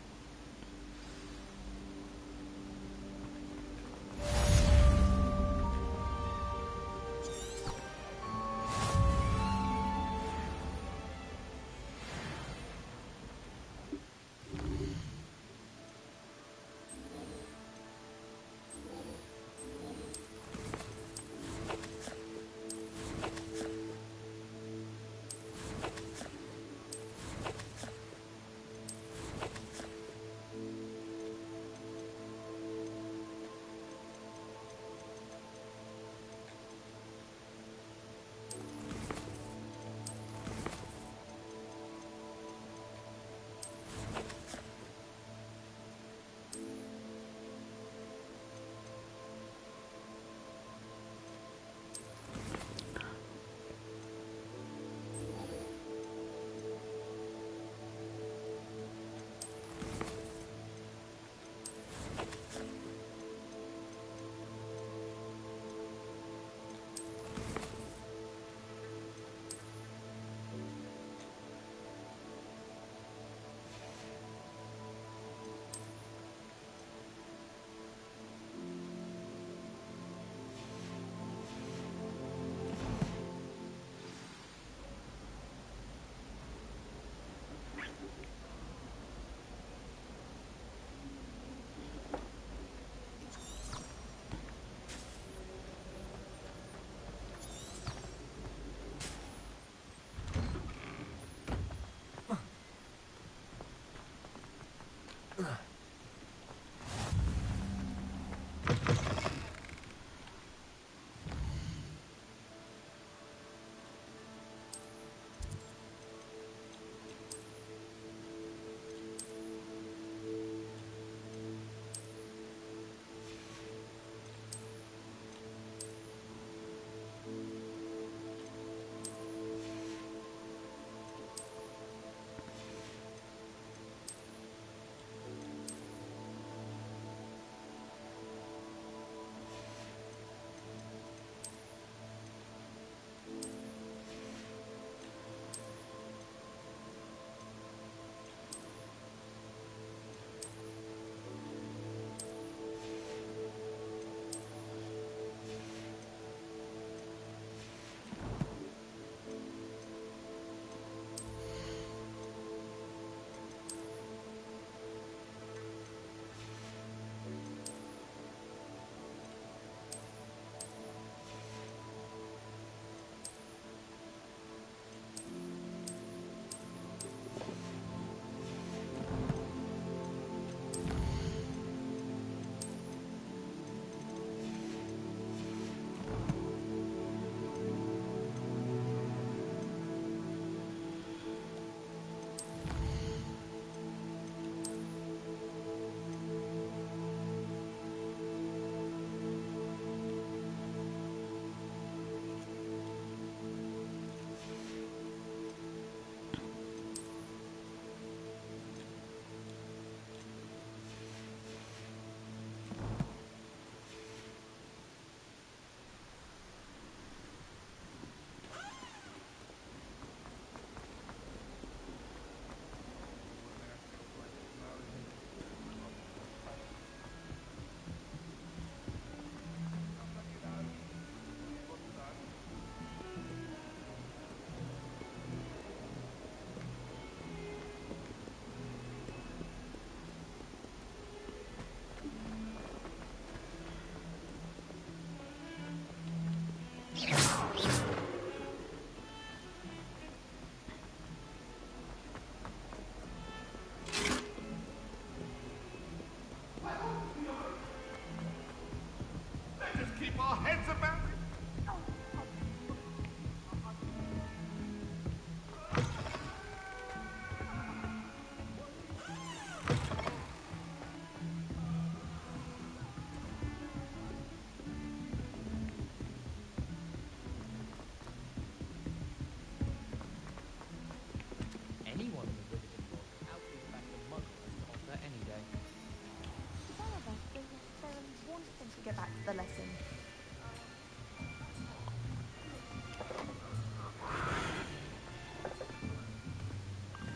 get back to the lesson.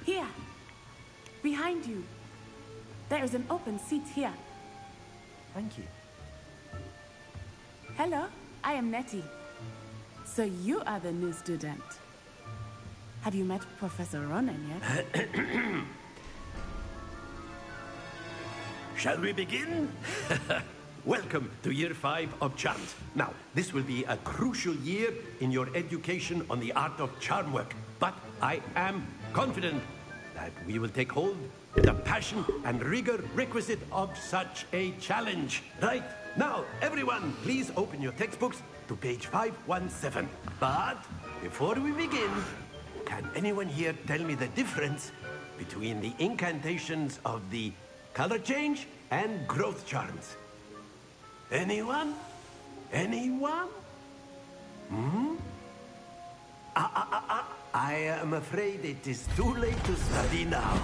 Here. Behind you. There is an open seat here. Thank you. Hello, I am Nettie. So you are the new student. Have you met Professor Ronan yet? Shall we begin? Welcome to Year 5 of Charms. Now, this will be a crucial year in your education on the art of charm work. But I am confident that we will take hold with the passion and rigor requisite of such a challenge. Right, now, everyone, please open your textbooks to page 517. But before we begin, can anyone here tell me the difference between the incantations of the color change and growth charms? Anyone? Anyone? Hmm? I am afraid it is too late to study now.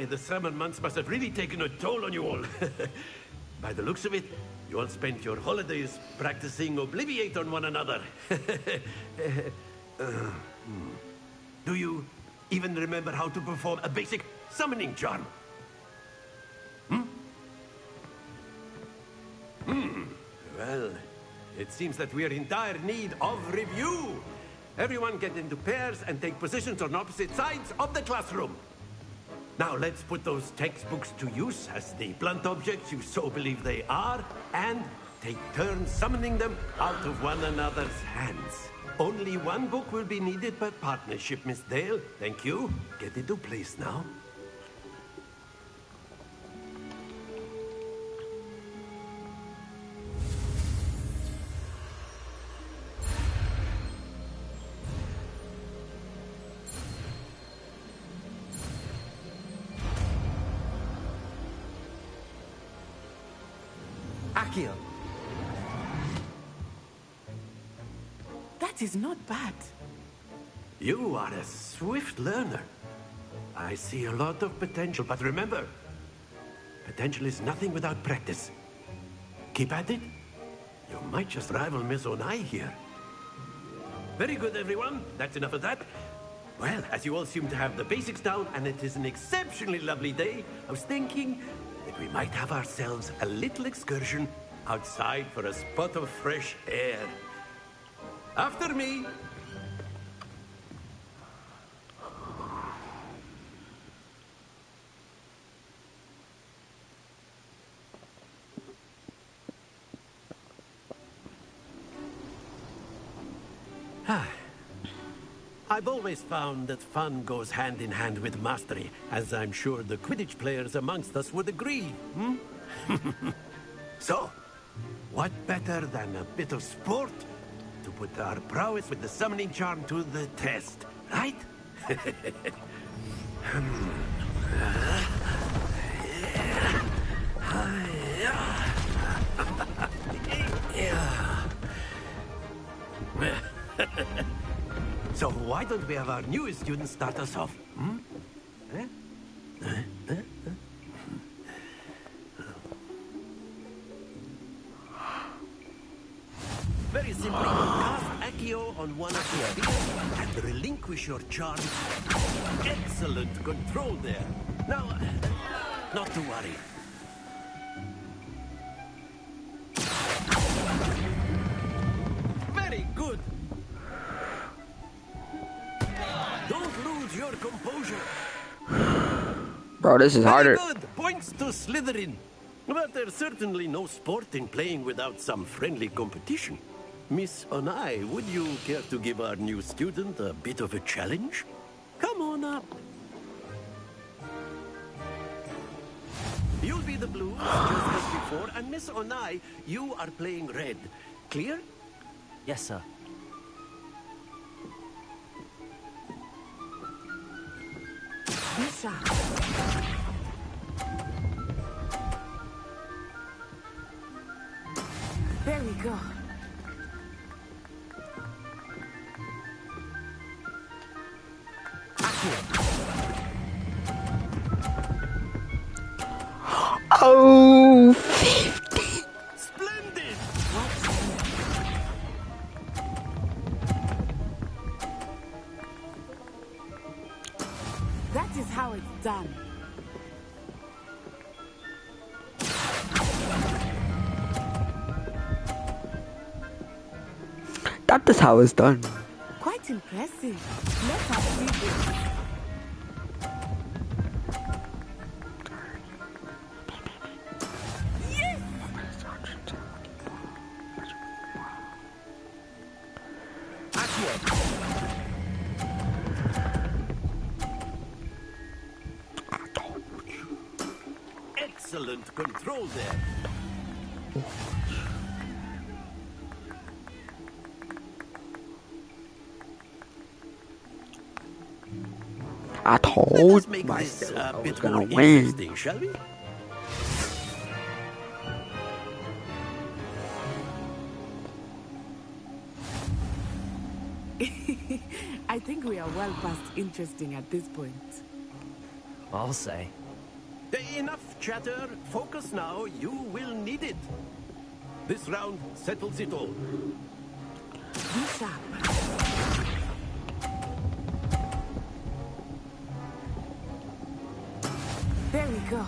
The summer months must have really taken a toll on you all. By the looks of it, you all spent your holidays practicing Obliviate on one another. Do you even remember how to perform a basic summoning charm? Well, it seems that we are in dire need of review. Everyone get into pairs and take positions on opposite sides of the classroom. Now let's put those textbooks to use as the blunt objects you so believe they are, and take turns summoning them out of one another's hands. Only one book will be needed per partnership, Miss Dale. Thank you. Get into place now. Akio. That is not bad. You are a swift learner. I see a lot of potential, but remember, potential is nothing without practice. Keep at it. You might just rival Miss Onai here. Very good, everyone. That's enough of that. Well, as you all seem to have the basics down, and it is an exceptionally lovely day, I was thinking that we might have ourselves a little excursion outside for a spot of fresh air. After me. I've always found that fun goes hand in hand with mastery, as I'm sure the Quidditch players amongst us would agree. So, what better than a bit of sport to put our prowess with the summoning charm to the test, right? So why don't we have our newest student start us off? Very simply, cast Accio on one of your feet and relinquish your charm. Excellent control there. Now, not to worry. Very good. Don't lose your composure. Bro, this is harder. Very good. Points to Slytherin. But there's certainly no sport in playing without some friendly competition. Miss Onai, would you care to give our new student a bit of a challenge? Come on up. You'll be the blues, just as before, and Miss Onai, you are playing red. Clear? Yes, sir. Misha. There we go. Oh, how it's done. That is how it's done. Quite impressive. Let us see this. Excellent control there. I Let us told make this myself I a was bit gonna more win. interesting, shall we? I think we are well past interesting at this point. I'll say. Enough chatter. Focus now. You will need it. This round settles it all. Be sharp. There we go.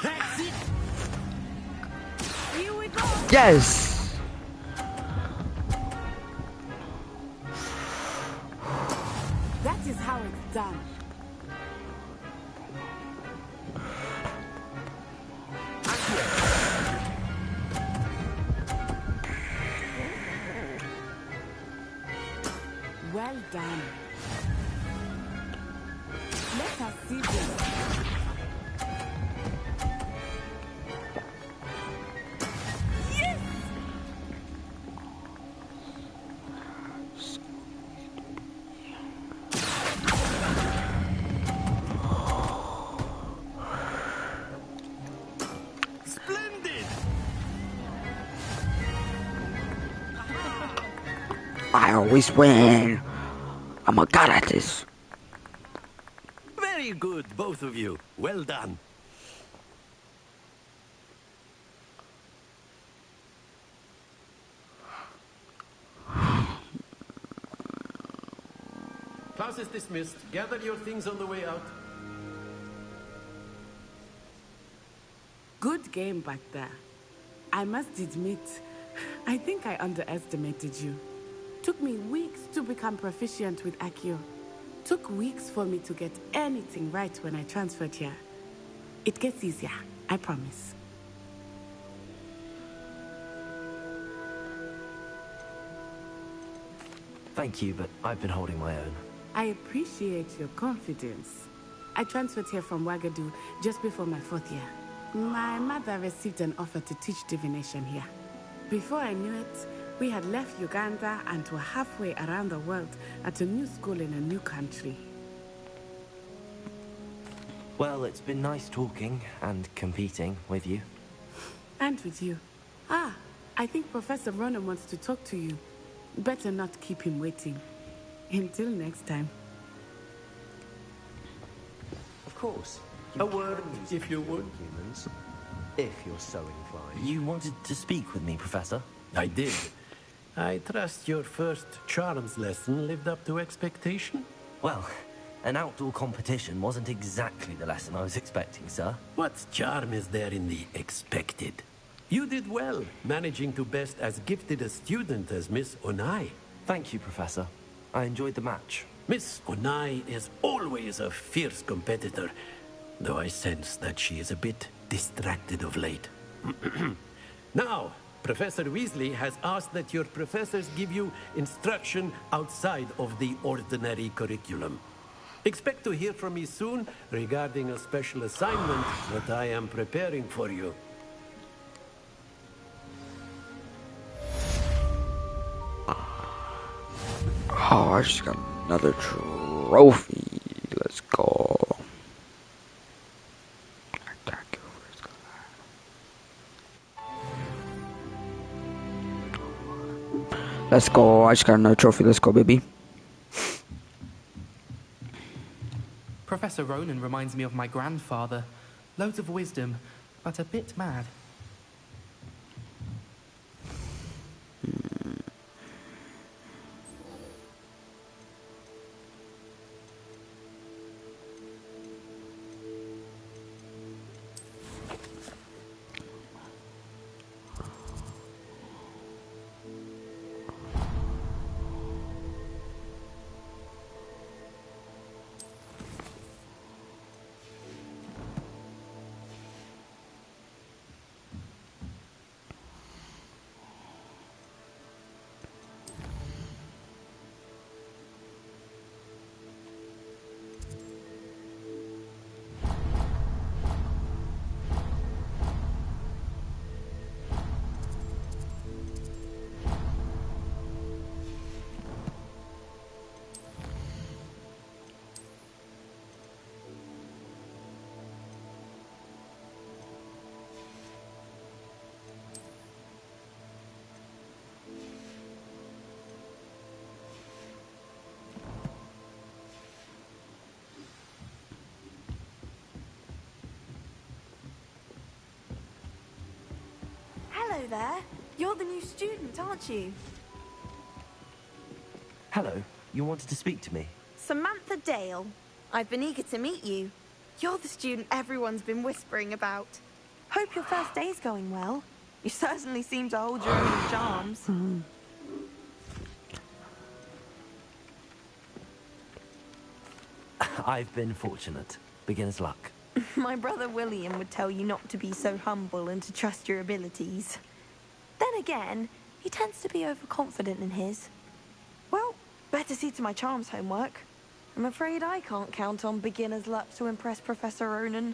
That's it. Here we go. Yes. That is how it's done. Well done. Let us see this. Yes! Splendid. I always win. I'm a god at this. Very good, both of you. Well done. Class is dismissed. Gather your things on the way out. Good game back there. I must admit, I think I underestimated you. Took me weeks to become proficient with Accio. Took weeks for me to get anything right when I transferred here. It gets easier, I promise. Thank you, but I've been holding my own. I appreciate your confidence. I transferred here from Wagadu just before my 4th year. My mother received an offer to teach divination here. Before I knew it, we had left Uganda and were halfway around the world at a new school in a new country. Well, it's been nice talking and competing with you. And with you. Ah, I think Professor Ronan wants to talk to you. Better not keep him waiting. Until next time. Of course. A word, if you would. Humans, if you're so inclined. You wanted to speak with me, Professor? I did. I trust your first charms lesson lived up to expectation? Well, an outdoor competition wasn't exactly the lesson I was expecting, sir. What charm is there in the expected? You did well, managing to best as gifted a student as Miss Onai. Thank you, Professor. I enjoyed the match. Miss Onai is always a fierce competitor, though I sense that she is a bit distracted of late. Now, Professor Weasley has asked that your professors give you instruction outside of the ordinary curriculum. Expect to hear from me soon regarding a special assignment that I am preparing for you. Oh, I just got another trophy. Let's go. Let's go. I just got another trophy. Let's go, baby. Professor Ronan reminds me of my grandfather. Loads of wisdom, but a bit mad. Hello there. You're the new student, aren't you? Hello. You wanted to speak to me? Samantha Dale. I've been eager to meet you. You're the student everyone's been whispering about. Hope your first day's going well. You certainly seem to hold your own charms. I've been fortunate. Beginner's luck. My brother William would tell you not to be so humble and to trust your abilities. Then again, he tends to be overconfident in his. Well, better see to my charms homework. I'm afraid I can't count on beginner's luck to impress Professor Ronan.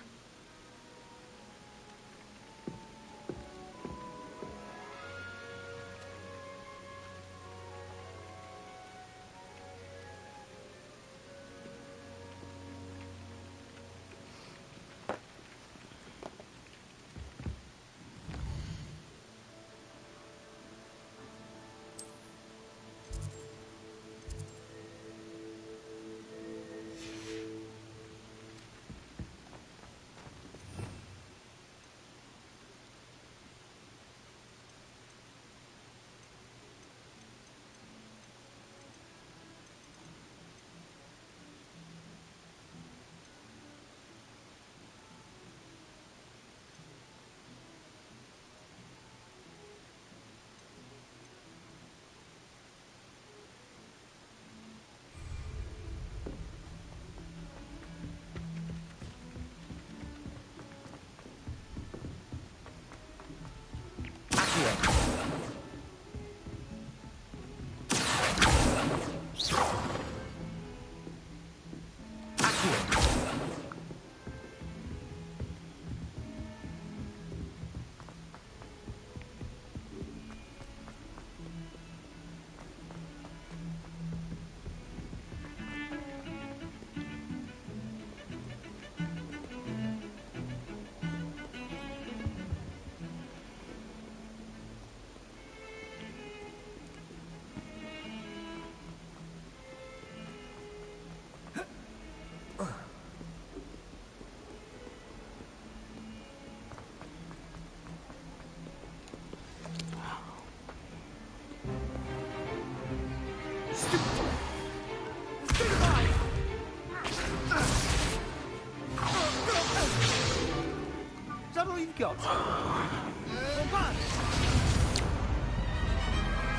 Is that all you've got?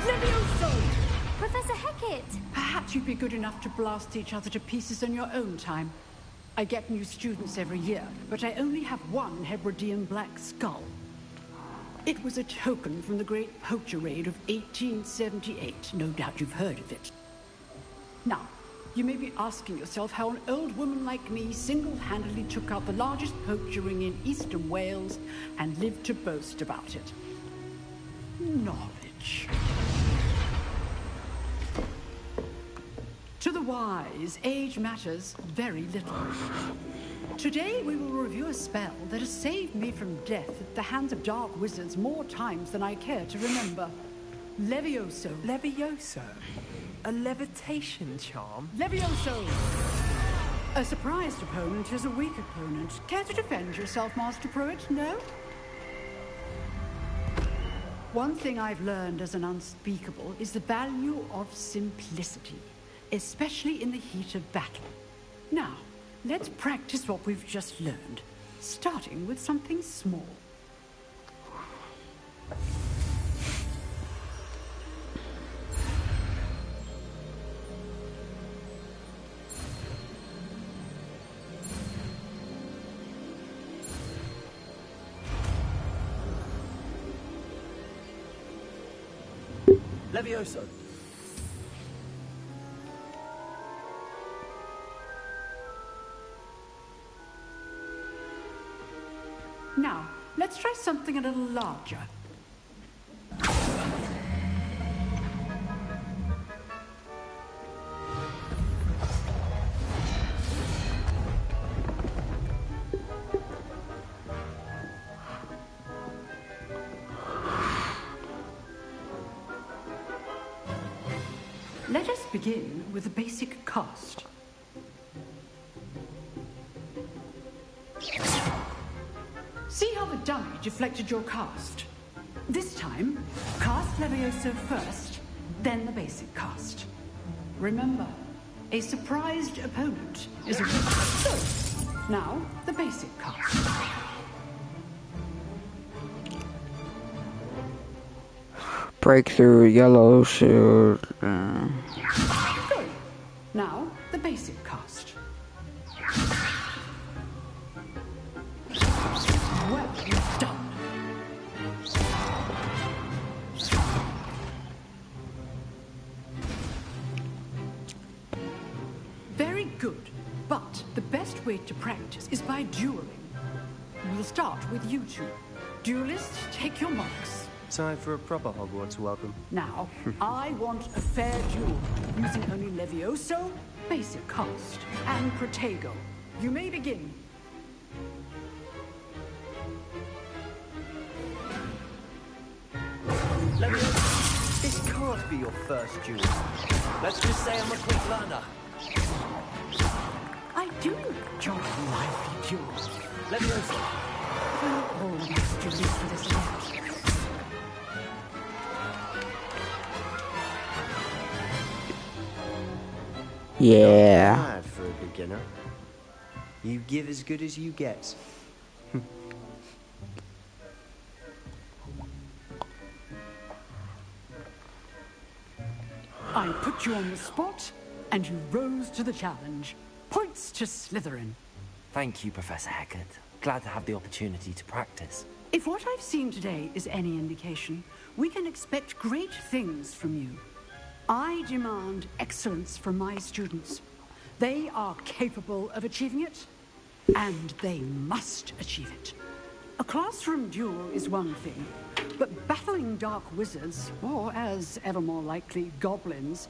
Levioso! Professor Hecat! Perhaps you'd be good enough to blast each other to pieces on your own time. I get new students every year, but I only have one Hebridean black skull. It was a token from the Great Poacher Raid of 1878. No doubt you've heard of it. Now, you may be asking yourself how an old woman like me single-handedly took out the largest poacher ring in eastern Wales and lived to boast about it. Knowledge. To the wise, age matters very little. Today we will review a spell that has saved me from death at the hands of dark wizards more times than I care to remember. Levioso. Levioso? A levitation charm? Levioso! A surprised opponent is a weak opponent. Care to defend yourself, Master Pruitt? No? One thing I've learned as an unspeakable is the value of simplicity, especially in the heat of battle. Now, let's practice what we've just learned, starting with something small. Levioso. Now, let's try something a little larger. Let us begin with the basic cast. See how the dummy deflected your cast? This time, cast Levioso first, then the basic cast. Remember, a surprised opponent is a good. Now, the basic cast. Breakthrough, yellow shield. Good. Now, the basic cast. Well done. Very good. But the best way to practice is by dueling. We'll start with you two. Duelists, take your marks. Time for a proper Hogwarts welcome. Now, I want a fair duel, using only Levioso, basic cast, and Protego. You may begin. Levioso, this can't be your first duel. Let's just say I'm a quick learner. I do enjoy lively duels. Levioso. We'll always do this for this event. Yeah. Not bad for a beginner. You give as good as you get. I put you on the spot, and you rose to the challenge. Points to Slytherin. Thank you, Professor Hecat. Glad to have the opportunity to practice. If what I've seen today is any indication, we can expect great things from you. I demand excellence from my students. They are capable of achieving it, and they must achieve it. A classroom duel is one thing, but battling dark wizards, or as ever more likely, goblins,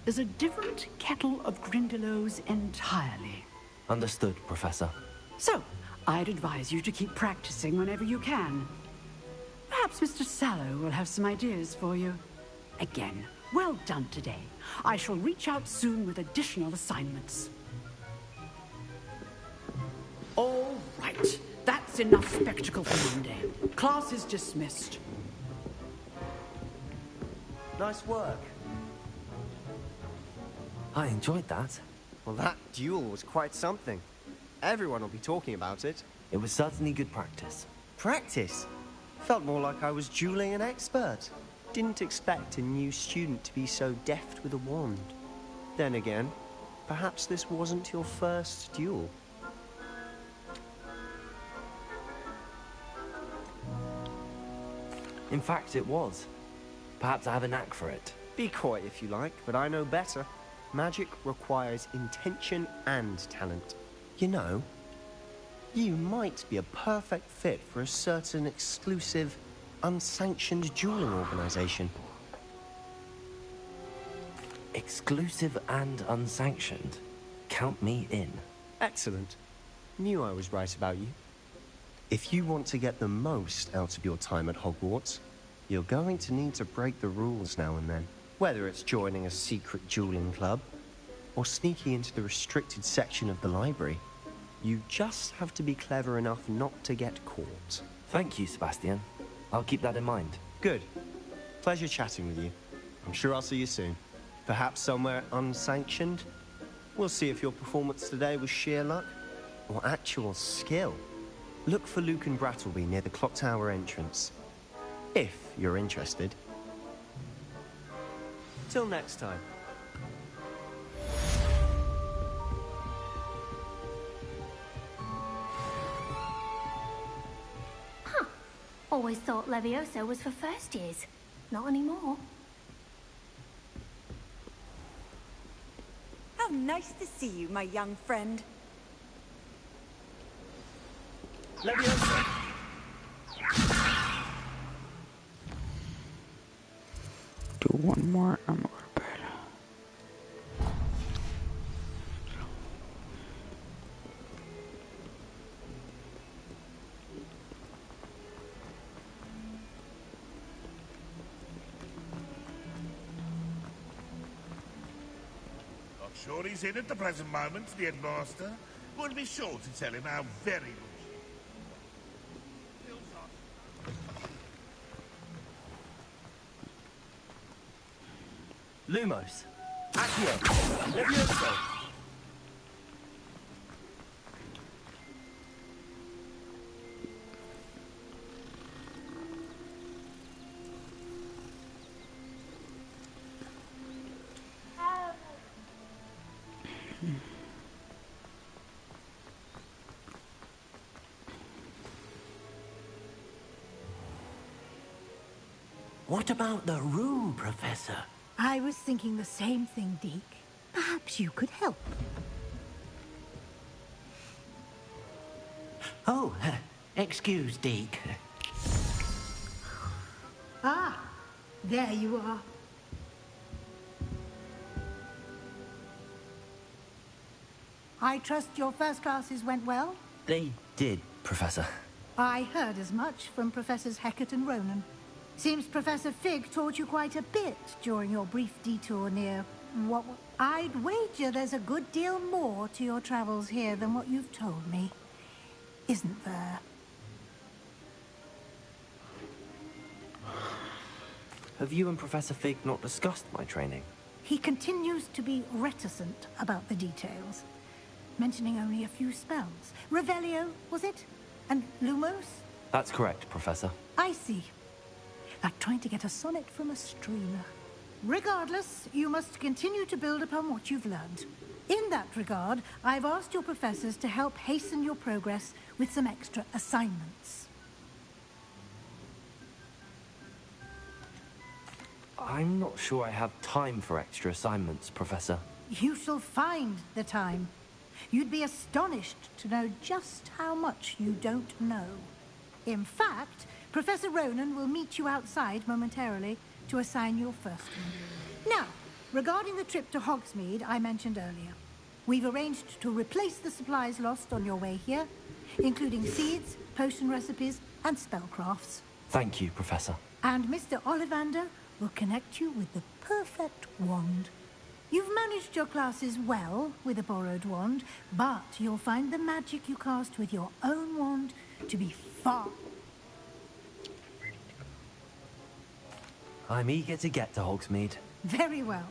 is a different kettle of Grindylows entirely. Understood, Professor. So, I'd advise you to keep practicing whenever you can. Perhaps Mr. Sallow will have some ideas for you. Again, well done today. I shall reach out soon with additional assignments. All right. That's enough spectacle for Monday. Class is dismissed. Nice work. I enjoyed that. Well, that duel was quite something. Everyone will be talking about it. It was certainly good practice. Practice? Felt more like I was dueling an expert. Didn't expect a new student to be so deft with a wand. Then again, perhaps this wasn't your first duel. In fact, it was. Perhaps I have a knack for it. Be coy if you like, but I know better. Magic requires intention and talent. You know, you might be a perfect fit for a certain exclusive, unsanctioned dueling organization. Exclusive and unsanctioned? Count me in. Excellent. Knew I was right about you. If you want to get the most out of your time at Hogwarts, you're going to need to break the rules now and then. Whether it's joining a secret dueling club, or sneaking into the restricted section of the library. You just have to be clever enough not to get caught. Thank you, Sebastian. I'll keep that in mind. Good. Pleasure chatting with you. I'm sure I'll see you soon. Perhaps somewhere unsanctioned? We'll see if your performance today was sheer luck or actual skill. Look for Luke and Brattleby near the clock tower entrance. If you're interested. Till next time. Always thought Levioso was for first years. Not anymore. How nice to see you, my young friend. Levioso! Do one more, I'm going to bed. I'm sure he's in at the present moment, the headmaster. We'll be sure to tell him how very much. Lumos. Accio. Levioso. What about the room, Professor? I was thinking the same thing, Deke. Perhaps you could help. Oh, excuse, Deke. Ah, there you are. I trust your first classes went well? They did, Professor. I heard as much from Professors Hecat and Ronan. Seems Professor Fig taught you quite a bit during your brief detour near... what? I'd wager there's a good deal more to your travels here than what you've told me. Isn't there? Have you and Professor Fig not discussed my training? He continues to be reticent about the details, mentioning only a few spells. Revelio, was it? And Lumos? That's correct, Professor. I see. Like trying to get a sonnet from a streamer. Regardless, you must continue to build upon what you've learned. In that regard, I've asked your professors to help hasten your progress with some extra assignments. I'm not sure I have time for extra assignments, Professor. You shall find the time. You'd be astonished to know just how much you don't know. In fact, Professor Ronan will meet you outside momentarily to assign your first one. Now, regarding the trip to Hogsmeade I mentioned earlier, we've arranged to replace the supplies lost on your way here, including seeds, potion recipes, and spellcrafts. Thank you, Professor. And Mr. Ollivander will connect you with the perfect wand. You've managed your classes well with a borrowed wand, but you'll find the magic you cast with your own wand to be far... I'm eager to get to Hogsmeade. Very well.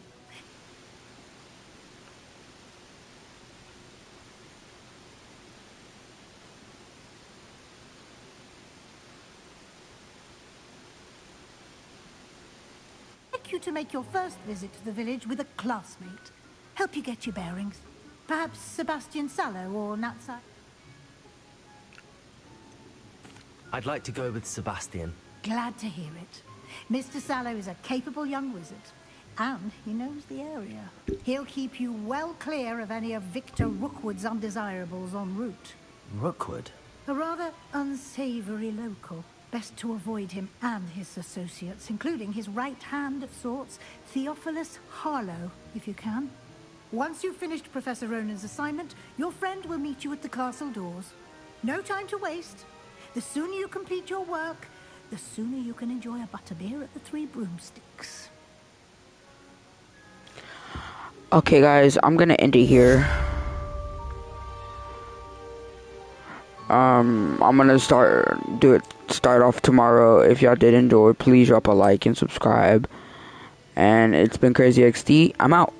I'd like you to make your first visit to the village with a classmate. Help you get your bearings. Perhaps Sebastian Sallow or Natsai. I'd like to go with Sebastian. Glad to hear it. Mr. Sallow is a capable young wizard, and he knows the area. He'll keep you well clear of any of Victor Rookwood's undesirables en route. Rookwood? A rather unsavory local. Best to avoid him and his associates, including his right hand of sorts, Theophilus Harlow, if you can. Once you've finished Professor Ronan's assignment, your friend will meet you at the castle doors. No time to waste. The sooner you complete your work, the sooner you can enjoy a butterbeer at the Three Broomsticks. Okay, guys, I'm gonna end it here. I'm gonna start off tomorrow. If y'all did enjoy, please drop a like and subscribe. And it's been Crazy XD. I'm out.